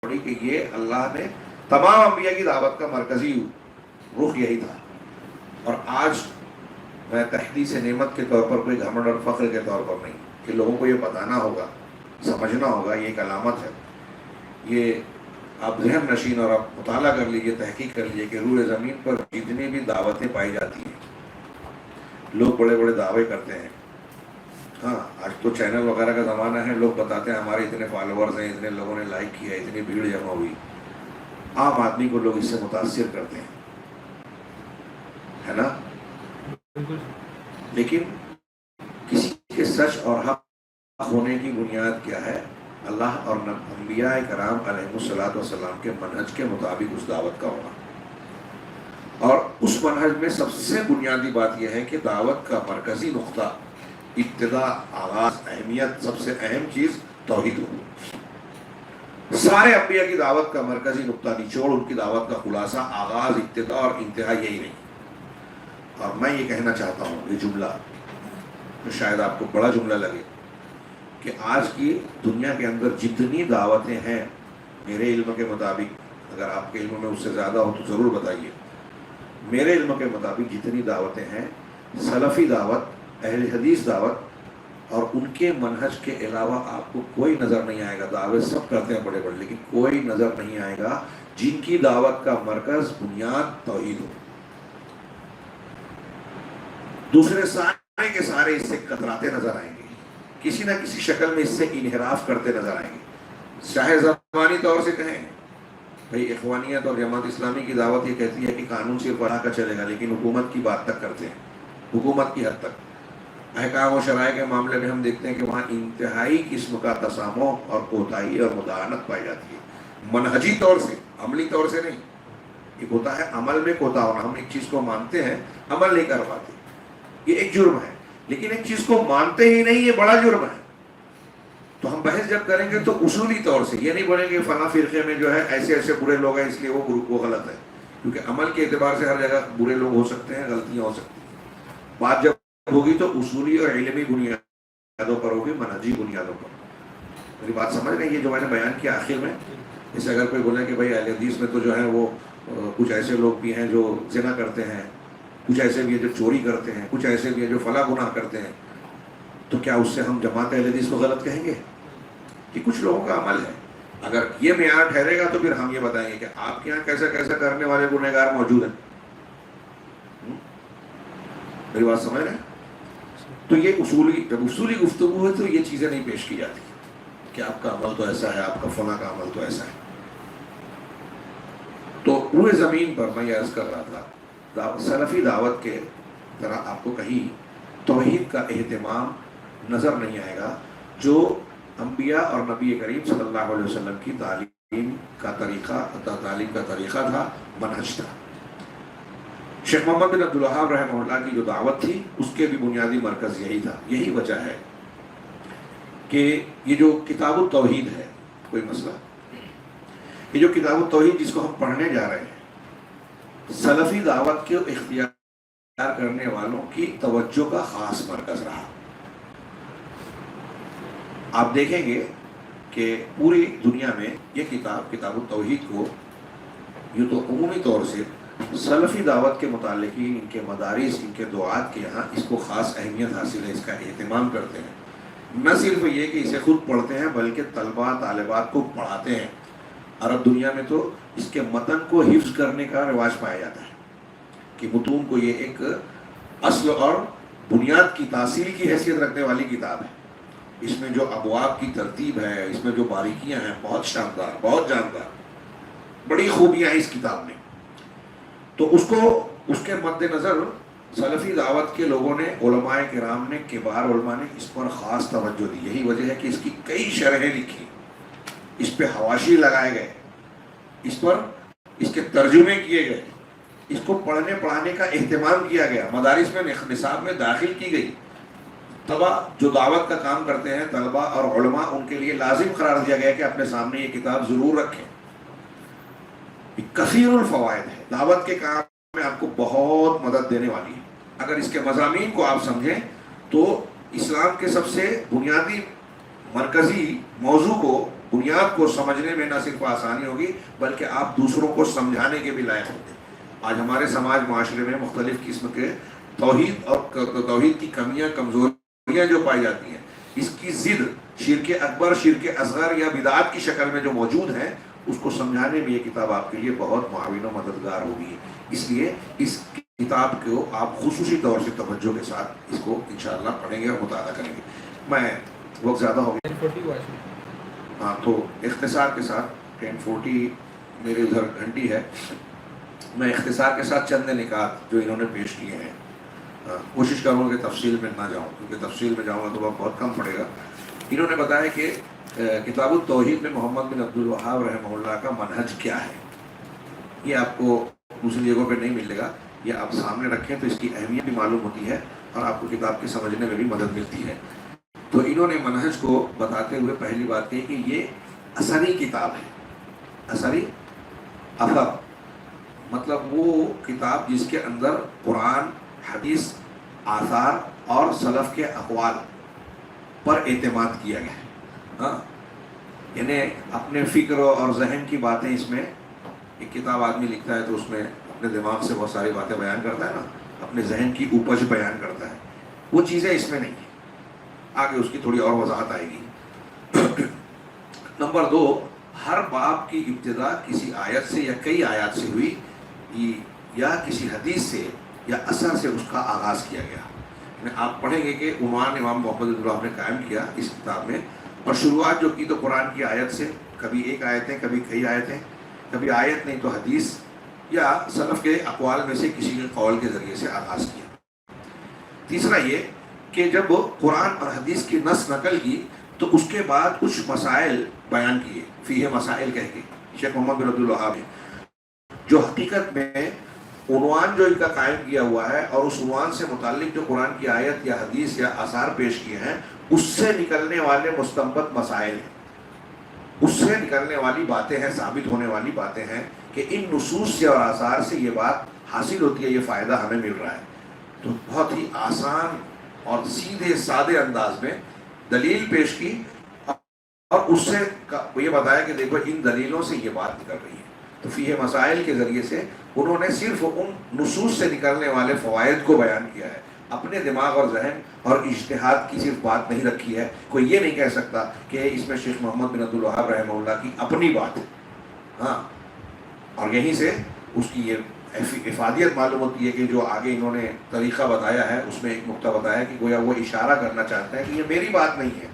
کہ یہ اللہ نے تمام انبیاء کی دعوت کا مرکزی رخ یہی تھا۔ اور آج میں تحدیث نعمت کے طور پر کوئی گھمنڈ اور فخر کے طور پر نہیں، کہ لوگوں کو یہ بتانا ہوگا، سمجھنا ہوگا، یہ ایک علامت ہے۔ یہ آپ ذہن نشین اور آپ مطالعہ کر لیجئے، تحقیق کر لیجئے کہ روئے زمین پر جتنی بھی دعوتیں پائی جاتی ہیں، لوگ بڑے بڑے دعوے کرتے ہیں۔ ہاں، آج تو چینل وغیرہ کا زمانہ ہے، لوگ بتاتے ہیں ہمارے اتنے فالوورز ہیں، اتنے لوگوں نے لائک کیا، اتنی بھیڑ جمع ہوئی۔ عام آدمی کو لوگ اس سے متاثر کرتے ہیں، ہے نا؟ لیکن کسی کے سچ اور حق ہونے کی بنیاد کیا ہے؟ اللہ اور انبیاء کرام علیہ الصلوۃ والسلام کے منہج کے مطابق اس دعوت کا ہونا۔ اور اس منہج میں سب سے بنیادی بات یہ ہے کہ دعوت کا مرکزی نقطہ، ابتدا، آغاز، اہمیت، سب سے اہم چیز توحید ہو۔ سارے انبیاء کی دعوت کا مرکزی نقطہ، نچوڑ، ان کی دعوت کا خلاصہ، آغاز، ابتدا اور انتہا یہی نہیں۔ اور میں یہ کہنا چاہتا ہوں، یہ جملہ تو شاید آپ کو بڑا جملہ لگے، کہ آج کی دنیا کے اندر جتنی دعوتیں ہیں، میرے علم کے مطابق، اگر آپ کے علم میں اس سے زیادہ ہو تو ضرور بتائیے، میرے علم کے مطابق جتنی دعوتیں ہیں، سلفی دعوت، اہل حدیث دعوت اور ان کے منہج کے علاوہ آپ کو کوئی نظر نہیں آئے گا۔ دعوے سب کرتے ہیں بڑے بڑے، لیکن کوئی نظر نہیں آئے گا جن کی دعوت کا مرکز، بنیاد توحید ہو۔ دوسرے سارے کے سارے اس سے کتراتے نظر آئیں گے، کسی نہ کسی شکل میں اس سے انحراف کرتے نظر آئیں گے۔ چاہے زبانی طور سے کہیں، بھئی اخوانیت اور جماعت اسلامی کی دعوت یہ کہتی ہے کہ قانون صرف اللہ کا چلے گا، لیکن حکومت کی بات تک کرتے ہیں، حکومت کی حد تک۔ احکام و شرائع کے معاملے میں ہم دیکھتے ہیں کہ وہاں انتہائی قسم کا تسامح اور کوتاہی اور مداہنت پائی جاتی ہے، منہجی طور سے، عملی طور سے نہیں۔ ایک ہوتا ہے عمل میں کوتا ہونا، ہم ایک چیز کو مانتے ہیں، عمل نہیں کر پاتے، یہ ایک جرم ہے۔ لیکن ایک چیز کو مانتے ہی نہیں، یہ بڑا جرم ہے۔ تو ہم بحث جب کریں گے تو اصولی طور سے یہ نہیں بولیں گے فلاں فرقے میں جو ہے ایسے ایسے برے لوگ ہیں اس لیے وہ گروپ وہ غلط ہے، کیونکہ عمل کے اعتبار سے ہر جگہ برے لوگ ہو سکتے ہیں، غلطیاں ہو سکتی ہیں۔ بات جب ہوگی تو اصولی اور علمی بنیادوں پر ہوگی، منہجی بنیادوں پر۔ میری بات سمجھ رہے ہیں؟ یہ جو میں نے بیان کیا آخر میں، جیسے اگر کوئی بولے کہ بھائی اہل حدیث میں تو جو ہے وہ کچھ ایسے لوگ بھی ہیں جو زنا کرتے ہیں، کچھ ایسے بھی ہیں جو چوری کرتے ہیں، کچھ ایسے بھی ہیں جو فلاں گناہ کرتے ہیں، تو کیا اس سے ہم جماعت اہل حدیث کو غلط کہیں گے؟ کہ کچھ لوگوں کا عمل ہے، اگر یہ معیار ٹھہرے گا تو پھر ہم یہ بتائیں گے کہ آپ کے یہاں کیسا کیسا کرنے والے گنہگار موجود ہیں۔ میری بات سمجھ رہے ہیں؟ تو یہ اصولی، جب اصولی گفتگو ہے تو یہ چیزیں نہیں پیش کی جاتی کہ آپ کا عمل تو ایسا ہے، آپ کا فلاں کا عمل تو ایسا ہے۔ روئے زمین پر میں یہ عرض کر رہا تھا سلفی دعوت کے طرح آپ کو کہیں توحید کا اہتمام نظر نہیں آئے گا جو انبیاء اور نبی کریم صلی اللہ علیہ وسلم کی تعلیم کا طریقہ تھا، منہج تھا۔ شیخ محمد بن عبد الوہاب رحمہ اللہ کی جو دعوت تھی اس کے بھی بنیادی مرکز یہی تھا۔ یہی وجہ ہے کہ یہ جو کتاب التوحید ہے، کوئی مسئلہ، یہ جو کتاب التوحید جس کو ہم پڑھنے جا رہے ہیں، سلفی دعوت کے اختیار کرنے والوں کی توجہ کا خاص مرکز رہا۔ آپ دیکھیں گے کہ پوری دنیا میں یہ کتاب التوحید کو یوں تو عمومی طور سے سلفی دعوت کے متعلقین، ان کے مدارس، ان کے دعات کے یہاں اس کو خاص اہمیت حاصل ہے، اس کا اہتمام کرتے ہیں۔ نہ صرف یہ کہ اسے خود پڑھتے ہیں بلکہ طلباء طالبات کو پڑھاتے ہیں۔ عرب دنیا میں تو اس کے متن کو حفظ کرنے کا رواج پایا جاتا ہے کہ متون کو یہ ایک اصل اور بنیاد کی تاثیر کی حیثیت رکھنے والی کتاب ہے۔ اس میں جو ابواب کی ترتیب ہے، اس میں جو باریکیاں ہیں، بہت شاندار، بہت جاندار، بڑی خوبیاں ہیں اس کتاب میں۔ تو اس کے مد نظر سلفی دعوت کے لوگوں نے، علماء کرام نے، کبار علماء نے اس پر خاص توجہ دی۔ یہی وجہ ہے کہ اس کی کئی شرحیں لکھی، اس پہ حواشی لگائے گئے، اس پر اس کے ترجمے کیے گئے، اس کو پڑھنے پڑھانے کا اہتمام کیا گیا، مدارس میں نصاب میں داخل کی گئی۔ طلباء جو دعوت کا کام کرتے ہیں، طلباء اور علماء، ان کے لیے لازم قرار دیا گیا کہ اپنے سامنے یہ کتاب ضرور رکھیں۔ کثیر الفوائد ہے، دعوت کے کام میں آپ کو بہت مدد دینے والی ہے۔ اگر اس کے مضامین کو آپ سمجھیں تو اسلام کے سب سے بنیادی مرکزی موضوع کو، بنیاد کو سمجھنے میں نہ صرف آسانی ہوگی بلکہ آپ دوسروں کو سمجھانے کے بھی لائق ہوں گے۔ آج ہمارے سماج معاشرے میں مختلف قسم کے توحید کی کمیاں، کمزوریاں جو پائی جاتی ہیں، اس کی ضد شرک اکبر، شرک اصغر یا بدعات کی شکل میں جو موجود ہیں، اس کو سمجھانے میں یہ کتاب آپ کے لیے بہت معاون و مددگار ہوگی۔ اس لیے اس کتاب کو آپ خصوصی طور سے توجہ کے ساتھ اس کو انشاءاللہ پڑھیں گے اور مطالعہ کریں گے۔ میں وقت زیادہ ہو گیا، ہاں، تو اختصار کے ساتھ 10:40 میرے ادھر گھنٹی ہے، میں اختصار کے ساتھ چند نکات جو انہوں نے پیش کیے ہیں کوشش کروں گا کہ تفصیل میں نہ جاؤں، کیونکہ تفصیل میں جاؤں گا تو بہت کم پڑے گا۔ انہوں نے بتایا کہ کتاب التوحید میں محمد بن عبد الوہاب رحمہ اللہ کا منہج کیا ہے۔ یہ آپ کو دوسری جگہوں پہ نہیں ملے گا، یہ آپ سامنے رکھیں تو اس کی اہمیت بھی معلوم ہوتی ہے اور آپ کو کتاب کے سمجھنے میں بھی مدد ملتی ہے۔ تو انہوں نے منہج کو بتاتے ہوئے پہلی بات کہی کہ یہ اثری کتاب ہے۔ اثری، اثر مطلب وہ کتاب جس کے اندر قرآن، حدیث، آثار اور سلف کے اقوال پر اعتماد کیا گیا ہے۔ ہاں، یعنی اپنے فکر اور ذہن کی باتیں، اس میں ایک کتاب آدمی لکھتا ہے تو اس میں اپنے دماغ سے بہت ساری باتیں بیان کرتا ہے نا، اپنے ذہن کی اپج بیان کرتا ہے، وہ چیزیں اس میں نہیں ہیں۔ آگے اس کی تھوڑی اور وضاحت آئے گی۔ نمبر 2، ہر باب کی ابتدا کسی آیت سے یا کئی آیات سے ہوئی یا کسی حدیث سے یا اثر سے اس کا آغاز کیا گیا۔ یعنی آپ پڑھیں گے کہ عنوان امام محمد بن عبدالوہاب نے قائم کیا اس کتاب میں، اور شروعات جو کی تو قرآن کی آیت سے، کبھی ایک آیتیں، کبھی کئی آیتیں، کبھی آیت نہیں تو حدیث یا سلف کے اقوال میں سے کسی کے قول کے ذریعے سے آغاز کیا۔ تیسرا یہ کہ جب قرآن اور حدیث کی نص نقل کی تو اس کے بعد کچھ مسائل بیان کیے، فیہ مسائل کہہ کے شیخ محمد بن عبد الوہاب نے، جو حقیقت میں عنوان جو ان کا قائم کیا ہوا ہے اور اس عنوان سے متعلق جو قرآن کی آیت یا حدیث یا آثار پیش کیے ہیں، اس سے نکلنے والے مستنبط مسائل ہیں، اس سے نکلنے والی باتیں ہیں، ثابت ہونے والی باتیں ہیں کہ ان نصوص سے اور آثار سے یہ بات حاصل ہوتی ہے، یہ فائدہ ہمیں مل رہا ہے۔ تو بہت ہی آسان اور سیدھے سادے انداز میں دلیل پیش کی اور اس سے یہ بتایا کہ دیکھو ان دلیلوں سے یہ بات نکل رہی ہے۔ تو فیہ مسائل کے ذریعے سے انہوں نے صرف ان نصوص سے نکلنے والے فوائد کو بیان کیا ہے، اپنے دماغ اور ذہن اور اجتہاد کی صرف بات نہیں رکھی ہے۔ کوئی یہ نہیں کہہ سکتا کہ اس میں شیخ محمد بن عبد الوہاب رحمہ اللہ کی اپنی بات ہے، ہاں، اور یہیں سے اس کی یہ افادیت معلوم ہوتی ہے کہ جو آگے انہوں نے طریقہ بتایا ہے اس میں ایک نقطہ بتایا کہ گویا وہ اشارہ کرنا چاہتے ہیں کہ یہ میری بات نہیں ہے،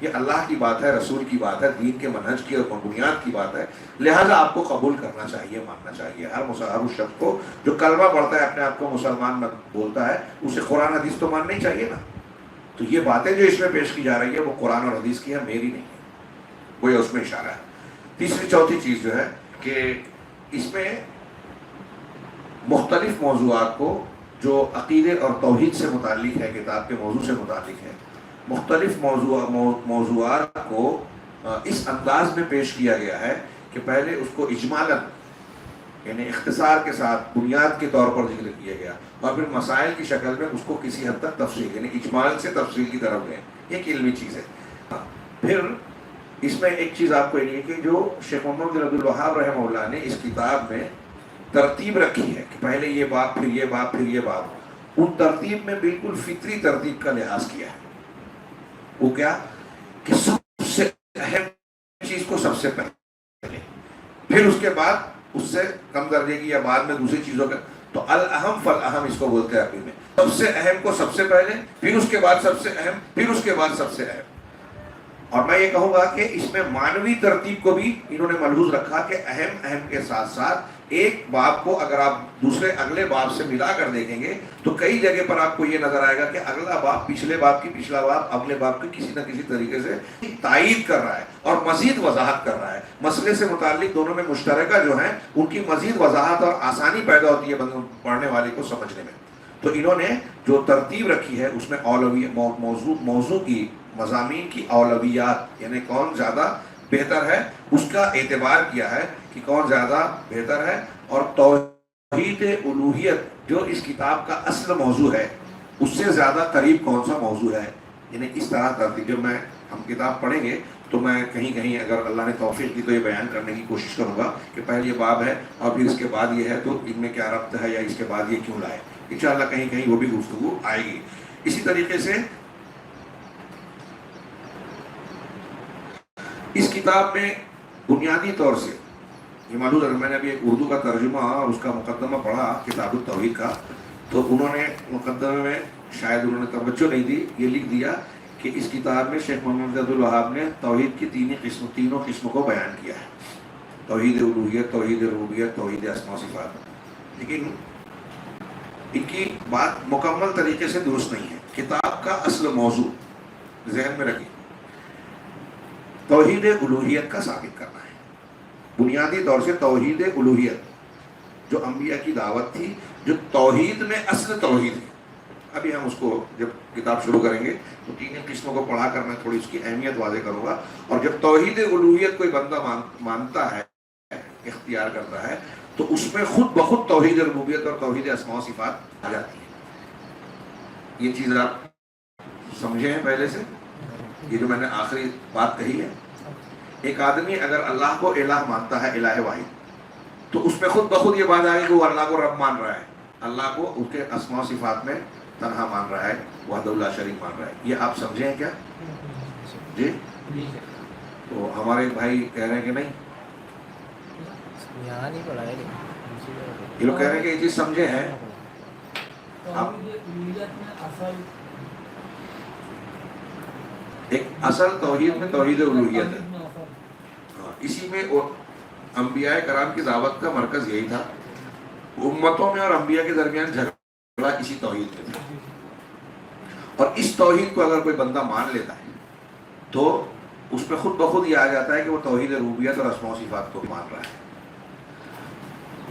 یہ اللہ کی بات ہے، رسول کی بات ہے، دین کے منہج کی اور بنیاد کی بات ہے، لہٰذا آپ کو قبول کرنا چاہیے، ماننا چاہیے۔ ہر اس شخص کو جو کلمہ پڑھتا ہے، اپنے آپ کو مسلمان بولتا ہے، اسے قرآن حدیث تو ماننا ہی چاہیے نا۔ تو یہ باتیں جو اس میں پیش کی جا رہی ہے وہ قرآن اور حدیث کی ہے، میری نہیں ہے، وہ اس میں اشارہ ہے۔ تیسری چوتھی چیز جو ہے کہ اس میں مختلف موضوعات کو جو عقیدے اور توحید سے متعلق ہے، کتاب کے موضوع سے متعلق ہے، مختلف موضوعات کو اس انداز میں پیش کیا گیا ہے کہ پہلے اس کو اجمالاً یعنی اختصار کے ساتھ بنیاد کے طور پر ذکر کیا گیا، اور پھر مسائل کی شکل میں اس کو کسی حد تک تفصیل یعنی اجمال سے تفصیل کی طرف گئے۔ ایک علمی چیز ہے۔ پھر اس میں ایک چیز آپ کو یہ کہ جو شیخ محمد بن عبد الوہاب رحمہ اللہ نے اس کتاب میں ترتیب رکھی ہے کہ پہلے یہ باب، پھر یہ باب، پھر یہ باب، ان ترتیب میں بالکل فطری ترتیب کا لحاظ کیا ہے۔ وہ کیا کہ سب سے اہم چیز کو سب سے پہلے، پھر اس کے بعد اس سے کم درجے کی یا بعد میں دوسری چیزوں کا، تو الاہم فالاہم اس کو بولتے ہیں عربی میں۔ سب سے اہم کو سب سے پہلے، پھر اس کے بعد سب سے اہم، پھر اس کے بعد سب سے اہم۔ اور میں یہ کہوں گا کہ اس میں معنوی ترتیب کو بھی انہوں نے ملحوظ رکھا کہ اہم کے ساتھ ساتھ ایک باب کو اگر آپ دوسرے اگلے باب سے ملا کر دیکھیں گے تو کئی جگہ پر آپ کو یہ نظر آئے گا کہ اگلا باب پچھلے باب کی، پچھلا باب اگلے باب کی کسی نہ کسی طریقے سے تائید کر رہا ہے اور مزید وضاحت کر رہا ہے۔ مسئلے سے متعلق دونوں میں مشترکہ جو ہیں ان کی مزید وضاحت اور آسانی پیدا ہوتی ہے پڑھنے والے کو سمجھنے میں۔ تو انہوں نے جو ترتیب رکھی ہے اس میں موضوع کی، مضامین کی اولویات یعنی کون زیادہ بہتر ہے اس کا اعتبار کیا ہے کہ کون زیادہ بہتر ہے، اور توحید الوہیت جو اس کتاب کا اصل موضوع ہے اس سے زیادہ قریب کون سا موضوع ہے، یعنی اس طرح ترتیب۔ جب ہم کتاب پڑھیں گے تو میں کہیں اگر اللہ نے توفیق دی تو یہ بیان کرنے کی کوشش کروں گا کہ پہلے یہ باب ہے اور پھر اس کے بعد یہ ہے تو ان میں کیا ربط ہے، یا اس کے بعد یہ کیوں لائے۔ انشاءاللہ کہیں وہ بھی گفتگو آئے گی۔ اسی طریقے سے اس کتاب میں بنیادی طور سے یہ معلوم ہے، میں نے ابھی ایک اردو کا ترجمہ اور اس کا مقدمہ پڑھا کتاب التوحید کا، تو انہوں نے مقدمے میں شاید انہوں نے توجہ نہیں دی، یہ لکھ دیا کہ اس کتاب میں شیخ محمد عبد الوہاب نے توحید کی تینوں قسم کو بیان کیا ہے، توحید الوہیت، توحید ربوبیت، توحید اسماء و صفات۔ لیکن ان کی بات مکمل طریقے سے درست نہیں ہے۔ کتاب کا اصل موضوع ذہن میں رکھیں، توحید الوہیت کا ثابت کرنا ہے۔ بنیادی طور سے توحید الوہیت جو انبیاء کی دعوت تھی، جو توحید میں اصل توحید ہے۔ ابھی ہم اس کو جب کتاب شروع کریں گے تو تین قسموں کو پڑھا کر میں تھوڑی اس کی اہمیت واضح کروں گا، اور جب توحید الوہیت کوئی بندہ مانتا ہے، اختیار کرتا ہے، تو اس میں خود بخود توحید ربوبیت اور توحید اسماء و صفات آ جاتی ہے۔ یہ چیز آپ سمجھے ہیں پہلے سے؟ یہ جو میں نے آخری بات کہی ہے، ایک آدمی اگر اللہ کو الہ مانتا ہے، الہ واحد، تو اس میں خود بخود یہ بات آئے کہ وہ اللہ کو رب مان رہا ہے، اللہ کو اس کے اسماء و صفات میں تنہا مان رہا ہے، وحدہ لا شریک مان رہا ہے۔ یہ آپ سمجھے ہیں کیا؟ جی؟ تو ہمارے ایک بھائی کہہ رہے ہیں کہ نہیں، یہ لوگ کہہ رہے ہیں کہ یہ چیز سمجھے ہیں آپ؟ ایک اصل توحید میں توحید الوہیت ہے، اسی میں انبیاء کرام کی دعوت کا مرکز یہی تھا، امتوں میں اور انبیاء کے درمیان جھگڑا اسی توحید میں تھا، اور اس توحید کو اگر کوئی بندہ مان لیتا ہے تو اس میں خود بخود یہ آ جاتا ہے کہ وہ توحید ربوبیت اور اسماء و صفات کو مان رہا ہے۔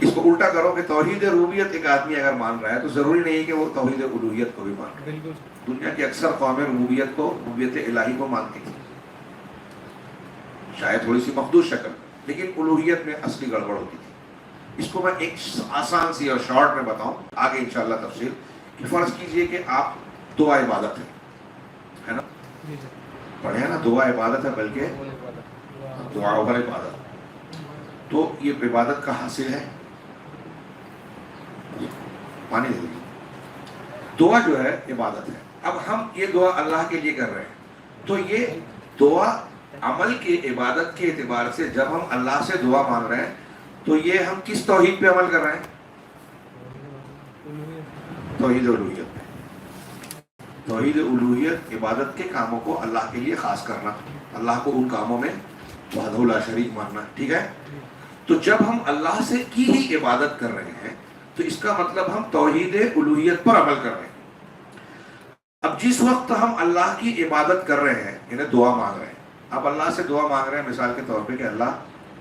اس کو الٹا کرو کہ توحید ربوبیت ایک آدمی اگر مان رہا ہے تو ضروری نہیں ہے کہ وہ توحید الوہیت کو بھی مان رہا ہے۔ دنیا کی اکثر قومیں ربوبیت الہی کو مانتی تھی، شاید تھوڑی سی مخدوش شکل، لیکن الوہیت میں اصلی گڑبڑ ہوتی تھی۔ اس کو میں ایک آسان سی اور شارٹ میں بتاؤں، آگے انشاءاللہ تفصیل، کہ فرض کیجئے کہ آپ دعا عبادت ہے نا، پڑھے ہیں نا، دعا عبادت ہے، بلکہ دعا اور عبادت، تو یہ عبادت کا حاصل ہے، پانی دے دیجیے، دعا جو ہے عبادت ہے۔ اب ہم یہ دعا اللہ کے لیے کر رہے ہیں، تو یہ دعا عمل کی عبادت کے اعتبار سے جب ہم اللہ سے دعا مانگ رہے ہیں تو یہ ہم کس توحید پہ عمل کر رہے ہیں؟ توحید الوہیت پہ۔ توحید الوہیت عبادت کے کاموں کو اللہ کے لیے خاص کرنا، اللہ کو ان کاموں میں وحدہ لا شریک ماننا، ٹھیک ہے؟ تو جب ہم اللہ سے کی ہی عبادت کر رہے ہیں تو اس کا مطلب ہم توحید الوہیت پر عمل کر رہے ہیں۔ اب جس وقت ہم اللہ کی عبادت کر رہے ہیں، یعنی دعا مانگ رہے ہیں، اب اللہ سے دعا مانگ رہے ہیں مثال کے طور پہ کہ اللہ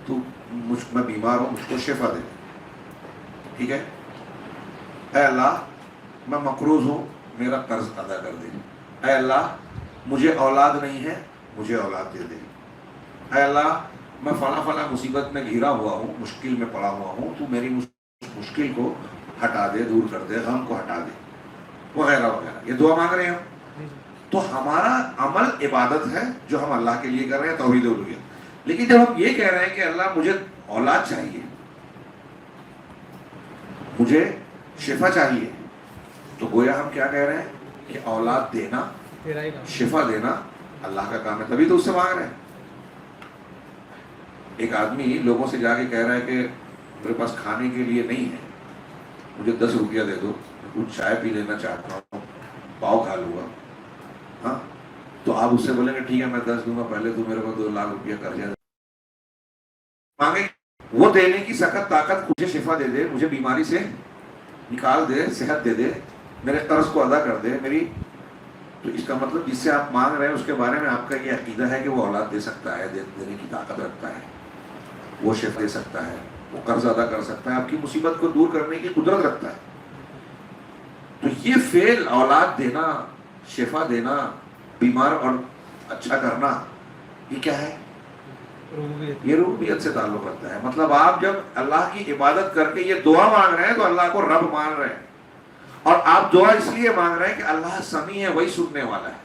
تو میں بیمار ہوں، مجھ کو شفا دے، ٹھیک ہے؟ اے اللہ میں مقروض ہوں، میرا قرض ادا کر دے۔ اے اللہ مجھے اولاد نہیں ہے، مجھے اولاد دے دے۔ اے اللہ میں فلاں فلاں مصیبت میں گھرا ہوا ہوں، مشکل میں پڑا ہوا ہوں، تو میری مشکل کو ہٹا دے، دور کر دے، غم کو ہٹا دے، وغیرہ وغیرہ۔ یہ دعا مانگ رہے ہیں ہم، تو ہمارا عمل عبادت ہے جو ہم اللہ کے لیے کر رہے ہیں، توحید الوہیت۔ لیکن جب ہم یہ کہہ رہے ہیں کہ اللہ مجھے اولاد چاہیے، مجھے شفا چاہیے، تو گویا ہم کیا کہہ رہے ہیں کہ اولاد دینا، شفا دینا اللہ کا کام ہے، تبھی تو اس سے مانگ رہے ہیں۔ ایک آدمی لوگوں سے جا کے کہہ رہا ہے کہ میرے پاس کھانے کے لیے نہیں ہے، مجھے 10 روپیہ دے دو، کچھ چائے پی لینا چاہتا ہوں، پاؤ کھا لوں گا، ہاں، تو آپ اس سے بولیں گے ٹھیک ہے میں 10 دوں گا، پہلے تو میرے کو 2 لاکھ روپیہ قرضہ مانگے۔ وہ دینے کی سخت طاقت، مجھے شفا دے دے، مجھے بیماری سے نکال دے، صحت دے دے، میرے قرض کو ادا کر دے میری، تو اس کا مطلب جس سے آپ مانگ رہے ہیں اس کے بارے میں آپ کا یہ عقیدہ ہے کہ وہ اولاد دے سکتا ہے، دینے کی طاقت رکھتا ہے، وہ شفا دے سکتا ہے، وہ قرض ادا کر سکتا ہے، آپ کی مصیبت کو دور کرنے کی قدرت رکھتا ہے۔ تو یہ فعل اولاد دینا، شفا دینا، بیمار اور اچھا کرنا، یہ کیا ہے؟ یہ ربوبیت سے تعلق رکھتا ہے۔ مطلب آپ جب اللہ کی عبادت کر کے یہ دعا مانگ رہے ہیں تو اللہ کو رب مان رہے ہیں، اور آپ دعا اس لیے مانگ رہے ہیں کہ اللہ سمیع ہے، وہی سننے والا ہے،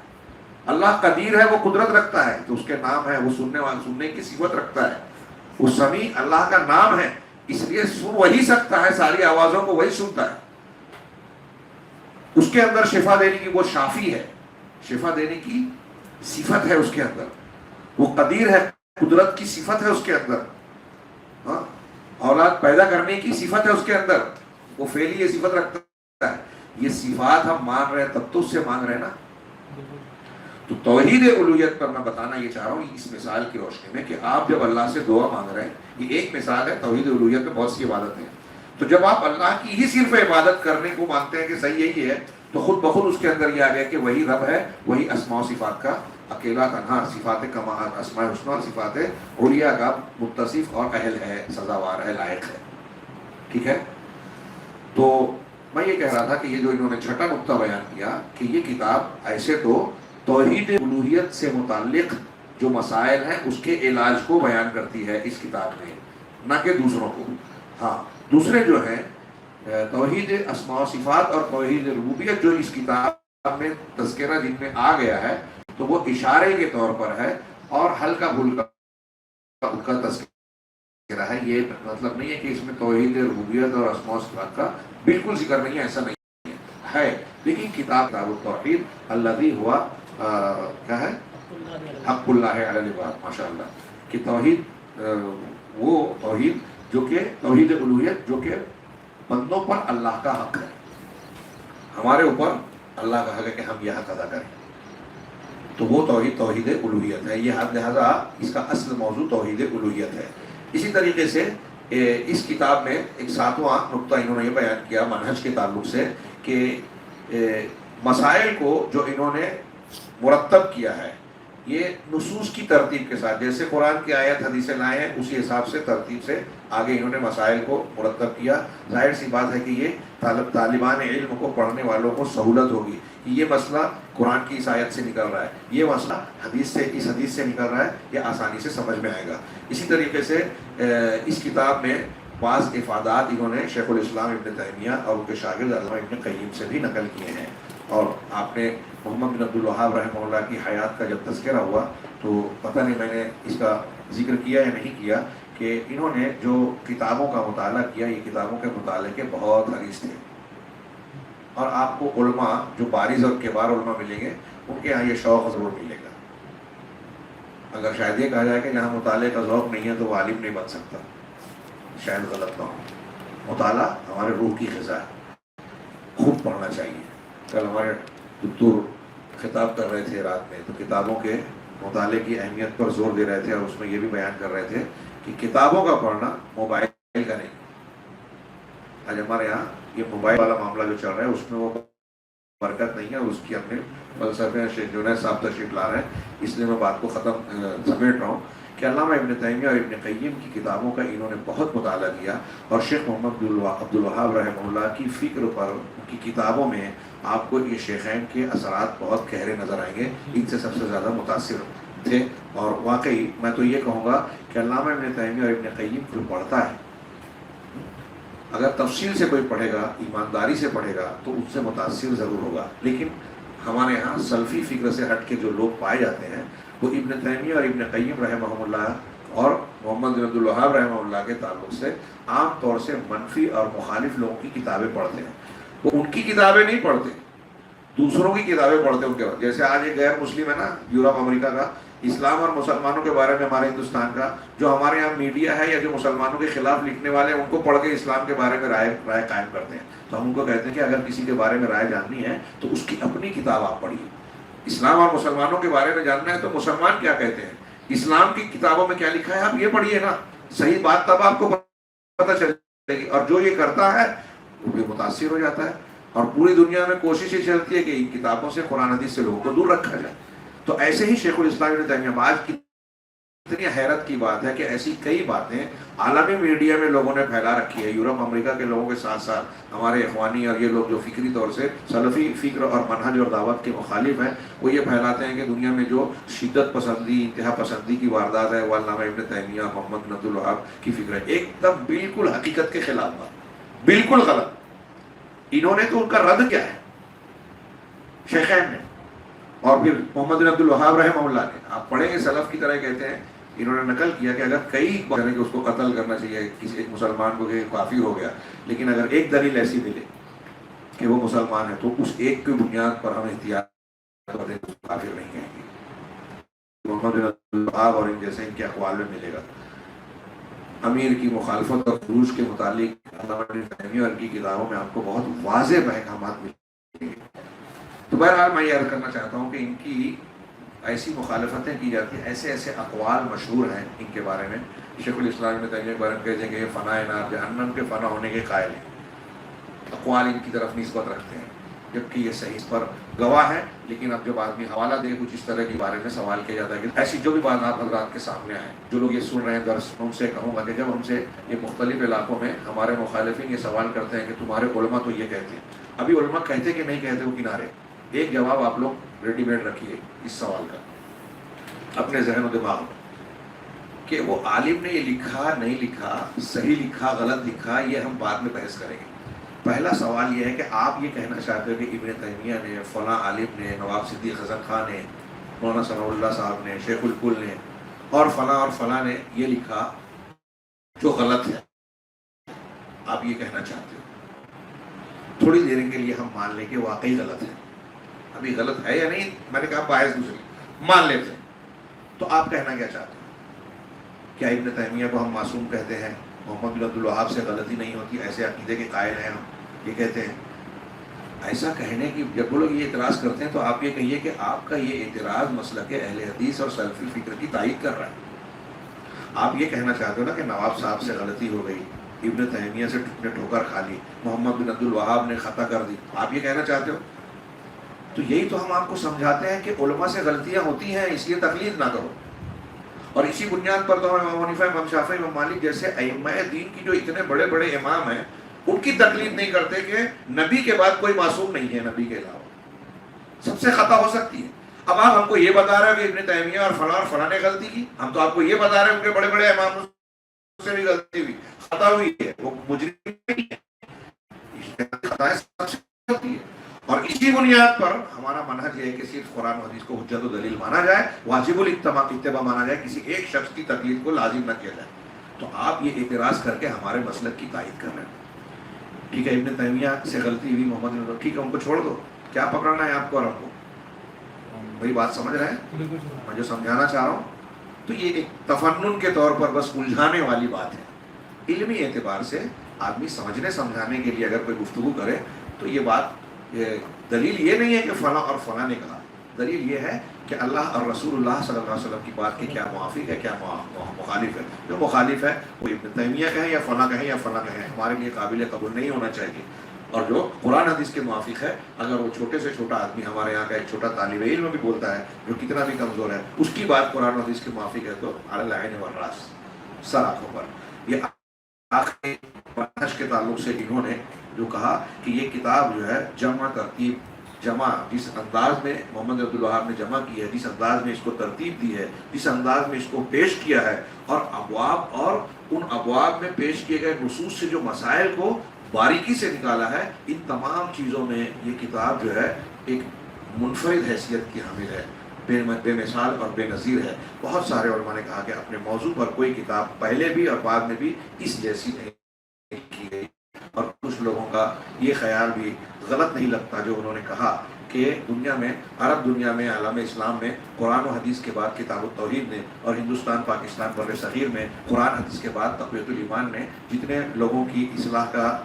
اللہ قدیر ہے، وہ قدرت رکھتا ہے، تو اس کے نام ہے، وہ سننے والا، سننے کی صفت رکھتا ہے، وہ سمیع اللہ کا نام ہے، اس لیے سن وہی سکتا ہے، ساری آوازوں کو وہی سنتا ہے۔ اس کے اندر شفا دینے کی وہ شافی ہے، شفا دینے کی صفت ہے اس کے اندر، وہ قدیر ہے، قدرت کی صفت ہے اس کے اندر، ہاں، اولاد پیدا کرنے کی صفت ہے اس کے اندر، وہ فعلی یہ صفت رکھتا ہے۔ یہ صفات ہم مان رہے ہیں تب تو اس سے مانگ رہے ہیں نا۔ تو توحید الوہیت پر میں بتانا یہ چاہ رہا ہوں اس مثال کی روشنی میں کہ آپ جب اللہ سے دعا مانگ رہے ہیں، یہ ایک مثال ہے، توحید الوہیت میں بہت سی عبادتیں ہیں، تو جب آپ اللہ کی ہی صرف عبادت کرنے کو مانگتے ہیں کہ صحیح یہی ہے، تو خود بخود اس کے اندر یہ آ گیا کہ وہی رب ہے، وہی اسماء و صفات کا اکیلا تنہا، صفات کمال، اسماء حسنی اور صفات علیٰ کا متصف اور اہل ہے، سزاوار ہے، لائق ہے، ٹھیک ہے؟ تو میں یہ کہہ رہا تھا کہ یہ جو انہوں نے چھٹا نقطہ بیان کیا کہ یہ کتاب ایسے تو توحید الوہیت سے متعلق جو مسائل ہیں اس کے علاج کو بیان کرتی ہے اس کتاب میں، نہ کہ دوسروں کو۔ ہاں، دوسرے جو ہیں توحید اسماء و صفات اور توحید ربوبیت جو اس کتاب میں تذکرہ جن میں آ گیا ہے، تو وہ اشارے کے طور پر ہے اور ہلکا پھلکا ان کا تذکرہ ہے۔ یہ مطلب نہیں ہے کہ اس میں توحید ربوبیت اور اسماء و صفات کا بالکل ذکر نہیں ہے، ایسا نہیں ہے، لیکن کتاب التوحید الذی ہوا کیا ہے؟ حق اللہ علی العباد، ماشاء اللہ، کہ توحید وہ توحید جو کہ توحید الوہیت جو کہ بندوں پر اللہ کا حق ہے، ہمارے اوپر اللہ کا حق ہے کہ ہم یہ حق ادا کریں، تو وہ توحید الوہیت ہے۔ یہ لہذا اس کا اصل موضوع توحید الوہیت ہے۔ اسی طریقے سے اس کتاب میں ایک 7واں نقطہ انہوں نے یہ بیان کیا منہج کے تعلق سے کہ مسائل کو جو انہوں نے مرتب کیا ہے یہ نصوص کی ترتیب کے ساتھ، جیسے قرآن کی آیت حدیثیں لائے ہیں اسی حساب سے ترتیب سے آگے انہوں نے مسائل کو مرتب کیا۔ ظاہر سی بات ہے کہ یہ طالبان علم کو پڑھنے والوں کو سہولت ہوگی کہ یہ مسئلہ قرآن کی اس آیت سے نکل رہا ہے، یہ مسئلہ اس حدیث سے نکل رہا ہے، یہ آسانی سے سمجھ میں آئے گا۔ اسی طریقے سے اس کتاب میں بعض افادات انہوں نے شیخ الاسلام ابن تیمیہ اور ان کے شاگرد علامہ ابن قیم سے بھی نقل کیے ہیں، اور آپ نے محمد بن عبد الوہاب رحمہ اللہ کی حیات کا جب تذکرہ ہوا تو پتہ نہیں میں نے اس کا ذکر کیا یا نہیں کیا کہ انہوں نے جو کتابوں کا مطالعہ کیا، یہ کتابوں کے مطالعے کے بہت حریص تھے، اور آپ کو علماء جو بارز اور کبار علماء ملیں گے ان کے یہاں یہ شوق ضرور ملے گا۔ اگر شاید یہ کہا جائے کہ جہاں مطالعے کا ذوق نہیں ہے تو وہ عالم نہیں بن سکتا، شاید غلط نہ ہو۔ مطالعہ ہمارے روح کی غذا ہے، خوب پڑھنا چاہیے۔ کل ہمارے دکتور خطاب کر رہے تھے رات میں، تو کتابوں کے مطالعے کی اہمیت پر زور دے رہے تھے، اور اس میں یہ بھی بیان کر رہے تھے کہ کتابوں کا پڑھنا موبائل کا نہیں۔ آج ہمارے یہاں یہ موبائل والا معاملہ جو چل رہا ہے اس میں وہ برکت نہیں ہے، اور اس کی اپنے فلسفے شیخ جنید صاحب تشریف لا رہے ہیں، اس لیے میں بات کو سمیٹ رہا ہوں کہ علامہ ابن تیمیہ اور ابن قیم کی کتابوں کا انہوں نے بہت مطالعہ کیا، اور شیخ محمد عبد الوہاب رحمہ اللہ کی فکر پر ان کی کتابوں میں آپ کو یہ شیخین کے اثرات بہت گہرے نظر آئیں گے، ان سے سب سے زیادہ متاثر تھے۔ اور واقعی میں تو یہ کہوں گا کہ علامہ ابن تیمیہ اور ابن قیم جو پڑھتا ہے، اگر تفصیل سے کوئی پڑھے گا، ایمانداری سے پڑھے گا، تو اس سے متاثر ضرور ہوگا، لیکن ہمارے ہاں سلفی فکر سے ہٹ کے جو لوگ پائے جاتے ہیں وہ ابن تیمیہ اور ابن قیم رحمہ اللہ اور محمد بن عبد الوہاب رحمہ اللہ کے تعلق سے عام طور سے منفی اور مخالف لوگوں کی کتابیں پڑھتے ہیں۔ وہ ان کی کتابیں نہیں پڑھتے، دوسروں کی کتابیں پڑھتے ہیں ان کے بعد۔ جیسے آج ایک غیر مسلم ہے نا یورپ امریکہ کا، اسلام اور مسلمانوں کے بارے میں ہمارے ہندوستان کا جو ہمارے یہاں میڈیا ہے یا جو مسلمانوں کے خلاف لکھنے والے ہیں، ان کو پڑھ کے اسلام کے بارے میں رائے قائم کرتے ہیں۔ تو ہم ان کو کہتے ہیں کہ اگر کسی کے بارے میں رائے جاننی ہے تو اس کی اپنی کتاب آپ پڑھیے۔ اسلام اور مسلمانوں کے بارے میں جاننا ہے تو مسلمان کیا کہتے ہیں، اسلام کی کتابوں میں کیا لکھا ہے آپ یہ پڑھیے نا، صحیح بات تب آپ کو پتہ چلے گی۔ اور جو یہ کرتا ہے وہ بھی متاثر ہو جاتا ہے، اور پوری دنیا میں کوشش یہ چلتی ہے کہ ان کتابوں سے، قرآن حدیث سے لوگوں کو دور رکھا جائے۔ تو ایسے ہی شیخ الاسلام ابن تیمیہ، آج کی اتنی حیرت کی بات ہے کہ ایسی کئی باتیں عالمی میڈیا میں لوگوں نے پھیلا رکھی ہے، یورپ امریکہ کے لوگوں کے ساتھ ساتھ ہمارے اخوانی اور یہ لوگ جو فکری طور سے سلفی فکر اور منہج اور دعوت کے مخالف ہیں، وہ یہ پھیلاتے ہیں کہ دنیا میں جو شدت پسندی، انتہا پسندی کی واردات ہے وہ علامہ ابن تیمیہ، محمد بن عبد الوہاب کی فکر ہے۔ ایک دم بالکل حقیقت کے خلاف بات، بالکل غلط۔ انہوں نے تو ان کا رد کیا ہے شیخین نے، اور پھر محمد بن عبد الوہاب رحمہ اللہ نے، آپ پڑھیں گے سلف کی طرح کہتے ہیں، انہوں نے نقل کیا کہ اگر کئی بار کہ اس کو قتل کرنا چاہیے کسی ایک مسلمان کو کہ کافر ہو گیا، لیکن اگر ایک دلیل ایسی ملے کہ وہ مسلمان ہے تو اس ایک کی بنیاد پر ہم احتیاط کریں، اس کو کافر نہیں کہیں گے۔ محمد بن عبد الوہاب اور ان جیسے ان کے اقوال میں ملے گا۔ امیر کی مخالفت اور خروج کے متعلق علامہ ابن تیمیہ اور ان کی کتابوں میں آپ کو بہت واضح احکامات ملیں گے۔ تو بہرحال میں یہ عرض کرنا چاہتا ہوں کہ ان کی ایسی مخالفتیں کی جاتی ہیں، ایسے ایسے اقوال مشہور ہیں ان کے بارے میں۔ شیخ الاسلام ابن تیمیہ کے بارے میں کہتے ہیں کہ یہ فنا نار، جہنم کے فنا ہونے کے قائل ہیں، اقوال ان کی طرف نسبت رکھتے ہیں، جبکہ یہ صحیح اس پر گواہ ہے۔ لیکن اب جب آدمی حوالہ دے کچھ اس طرح کے بارے میں سوال کیا جاتا ہے کہ ایسی جو بھی بات آپ حضرات کے سامنے آئے، جو لوگ یہ سن رہے ہیں درس، ان سے کہوں گا کہ جب ہم سے یہ مختلف علاقوں میں ہمارے مخالفین یہ سوال کرتے ہیں کہ تمہارے علماء تو یہ کہتے ہیں، ابھی علماء کہتے کہ نہیں کہتے وہ کنارے، ایک جواب آپ لوگ ریڈی میڈ رکھیے اس سوال کا اپنے ذہن و دماغ میں، کہ وہ عالم نے یہ لکھا نہیں لکھا، صحیح لکھا غلط لکھا، یہ ہم بعد میں بحث کریں گے۔ پہلا سوال یہ ہے کہ آپ یہ کہنا چاہتے ہو کہ ابن تیمیہ نے، فلاں عالم نے، نواب صدیق حسن خان نے، مولانا ثناء اللہ صاحب نے، شیخ الکل نے اور فلاں نے یہ لکھا جو غلط ہے، آپ یہ کہنا چاہتے ہو۔ تھوڑی دیر کے لیے ہم مان لیں کہ واقعی غلط ہے، ابھی غلط ہے یا نہیں، میں نے کہا باعث دوسری مان لیتے ہیں، تو آپ کہنا کیا چاہتے ہیں؟ کیا ابن تیمیہ کو ہم معصوم کہتے ہیں؟ محمد بن عبد الوہاب سے غلطی نہیں ہوتی، ایسے عقیدے کے قائل ہیں ہم، یہ کہتے ہیں؟ ایسا کہنے کی جب وہ لوگ یہ اعتراض کرتے ہیں تو آپ یہ کہیے کہ آپ کا یہ اعتراض مسلک اہل حدیث اور سلفی فکر کی تائید کر رہا ہے۔ آپ یہ کہنا چاہتے ہو نا کہ نواب صاحب سے غلطی ہو گئی، ابن تیمیہ سے نے ٹھوکر کھا لی، محمد بن عبد الوہاب نے خطا کر دی، آپ یہ کہنا چاہتے ہو؟ تو یہی تو ہم آپ کو سمجھاتے ہیں کہ علماء سے غلطیاں ہوتی ہیں، اس لیے تقلید نہ کرو۔ اور اسی بنیاد پر تو امام حنیفہ، امام شافعی، امام مالک جیسے ائمہ دین کی جو اتنے بڑے بڑے امام ہیں، ان کی تقلید نہیں کرتے کہ نبی کے بعد کوئی معصوم نہیں ہے، نبی کے علاوہ سب سے خطا ہو سکتی ہے۔ اب آپ ہم کو یہ بتا رہے ہیں کہ ابن تیمیہ اور فلاں نے غلطی کی، ہم تو آپ کو یہ بتا رہے ہیں کہ بڑے بڑے امام سے بھی غلطی ہوئی، خطا ہوئی ہے، وہ مجرم نہیں ہے، خطائیں سب سے ہوتی ہے۔ اور اسی بنیاد پر ہمارا منہج یہ ہے کہ صرف قرآن و حدیث کو حجت و دلیل مانا جائے، واجب الاتباع مانا جائے، کسی ایک شخص کی تقلید کو لازم نہ کیا جائے۔ تو آپ یہ اعتراض کر کے ہمارے مسلک کی تائید کر رہے ہیں۔ ٹھیک ہے، ابن تیمیہ سے غلطی ہوئی، محمد بن، ٹھیک ہے ان کو چھوڑ دو، کیا پکڑنا ہے آپ کو اور ہم کو؟ میری بات سمجھ رہے ہیں میں جو سمجھانا چاہ رہا ہوں؟ تو یہ ایک تفنن کے طور پر بس الجھانے والی بات ہے۔ علمی اعتبار سے آدمی سمجھنے سمجھانے کے لیے اگر کوئی گفتگو کرے تو یہ بات دلیل یہ نہیں ہے کہ فلاں اور فلاں نے کہا، دلیل یہ ہے کہ اللہ اور رسول اللہ صلی اللہ علیہ وسلم کی بات کے کیا موافق ہے، کیا مخالف ہے. جو مخالف ہے وہ ابن تیمیہ کہیں یا فلاں کہیں یا فلاں کہیں، ہمارے لیے قابل قبول نہیں ہونا چاہیے. اور جو قرآن حدیث کے موافق ہے، اگر وہ چھوٹے سے چھوٹا آدمی، ہمارے یہاں کا ایک چھوٹا طالب علم بھی بولتا ہے جو کتنا بھی کمزور ہے، اس کی بات قرآن حدیث کے موافق ہے تو علی العین والراس، سر آنکھوں پر. یہ آخری منہج کے تعلق سے انہوں نے جو کہا کہ یہ کتاب جو ہے جمع ترتیب، جمع جس انداز میں محمد عبد الوہاب نے جمع کی ہے، جس انداز میں اس کو ترتیب دی ہے، جس انداز میں اس کو پیش کیا ہے، اور ابواب اور ان ابواب میں پیش کیے گئے نصوص سے جو مسائل کو باریکی سے نکالا ہے، ان تمام چیزوں میں یہ کتاب جو ہے ایک منفرد حیثیت کی حامل ہے، بے مثال اور بے نظیر ہے. بہت سارے علماء نے کہا کہ اپنے موضوع پر کوئی کتاب پہلے بھی اور بعد میں بھی اس جیسی نہیں کی گئی. اور کچھ لوگوں کا یہ خیال بھی غلط نہیں لگتا جو انہوں نے کہا کہ دنیا میں، عرب دنیا میں، عالم اسلام میں قرآن و حدیث کے بعد کتاب التوحید نے، اور ہندوستان پاکستان بر صغیر میں قرآن حدیث کے بعد تقویۃ الایمان نے جتنے لوگوں کی اصلاح کا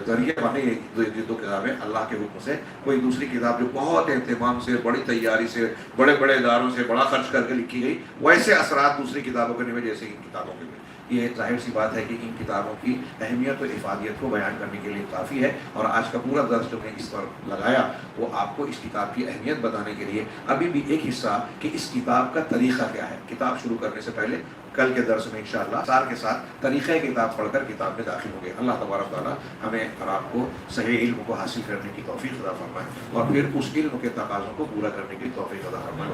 ذریعہ بنے یہ دو کتابیں اللہ کے حکم سے. کوئی دوسری کتاب جو بہت اہتمام سے، بڑی تیاری سے، بڑے بڑے اداروں سے بڑا خرچ کر کے لکھی گئی، ویسے اثرات دوسری کتابوں کے نہیں ہوئے جیسے ان کتابوں کے بھی. یہ ظاہر سی بات ہے کہ ان کتابوں کی اہمیت و افادیت کو بیان کرنے کے لیے کافی ہے، اور آج کا پورا درس جو میں اس پر لگایا وہ آپ کو اس کتاب کی اہمیت بتانے کے لیے. ابھی بھی ایک حصہ کہ اس کتاب کا طریقہ کیا ہے، کتاب شروع کرنے سے پہلے کل کے درس میں انشاءاللہ سار کے ساتھ طریقہ کتاب پڑھ کر کتاب میں داخل ہوں گے. اللہ تبارک تعالیٰ ہمیں اور آپ کو صحیح علم کو حاصل کرنے کی توفیق عطا فرمائے، اور پھر اس علم کے تقاضوں کو پورا کرنے کی توفیق عطا فرمائے.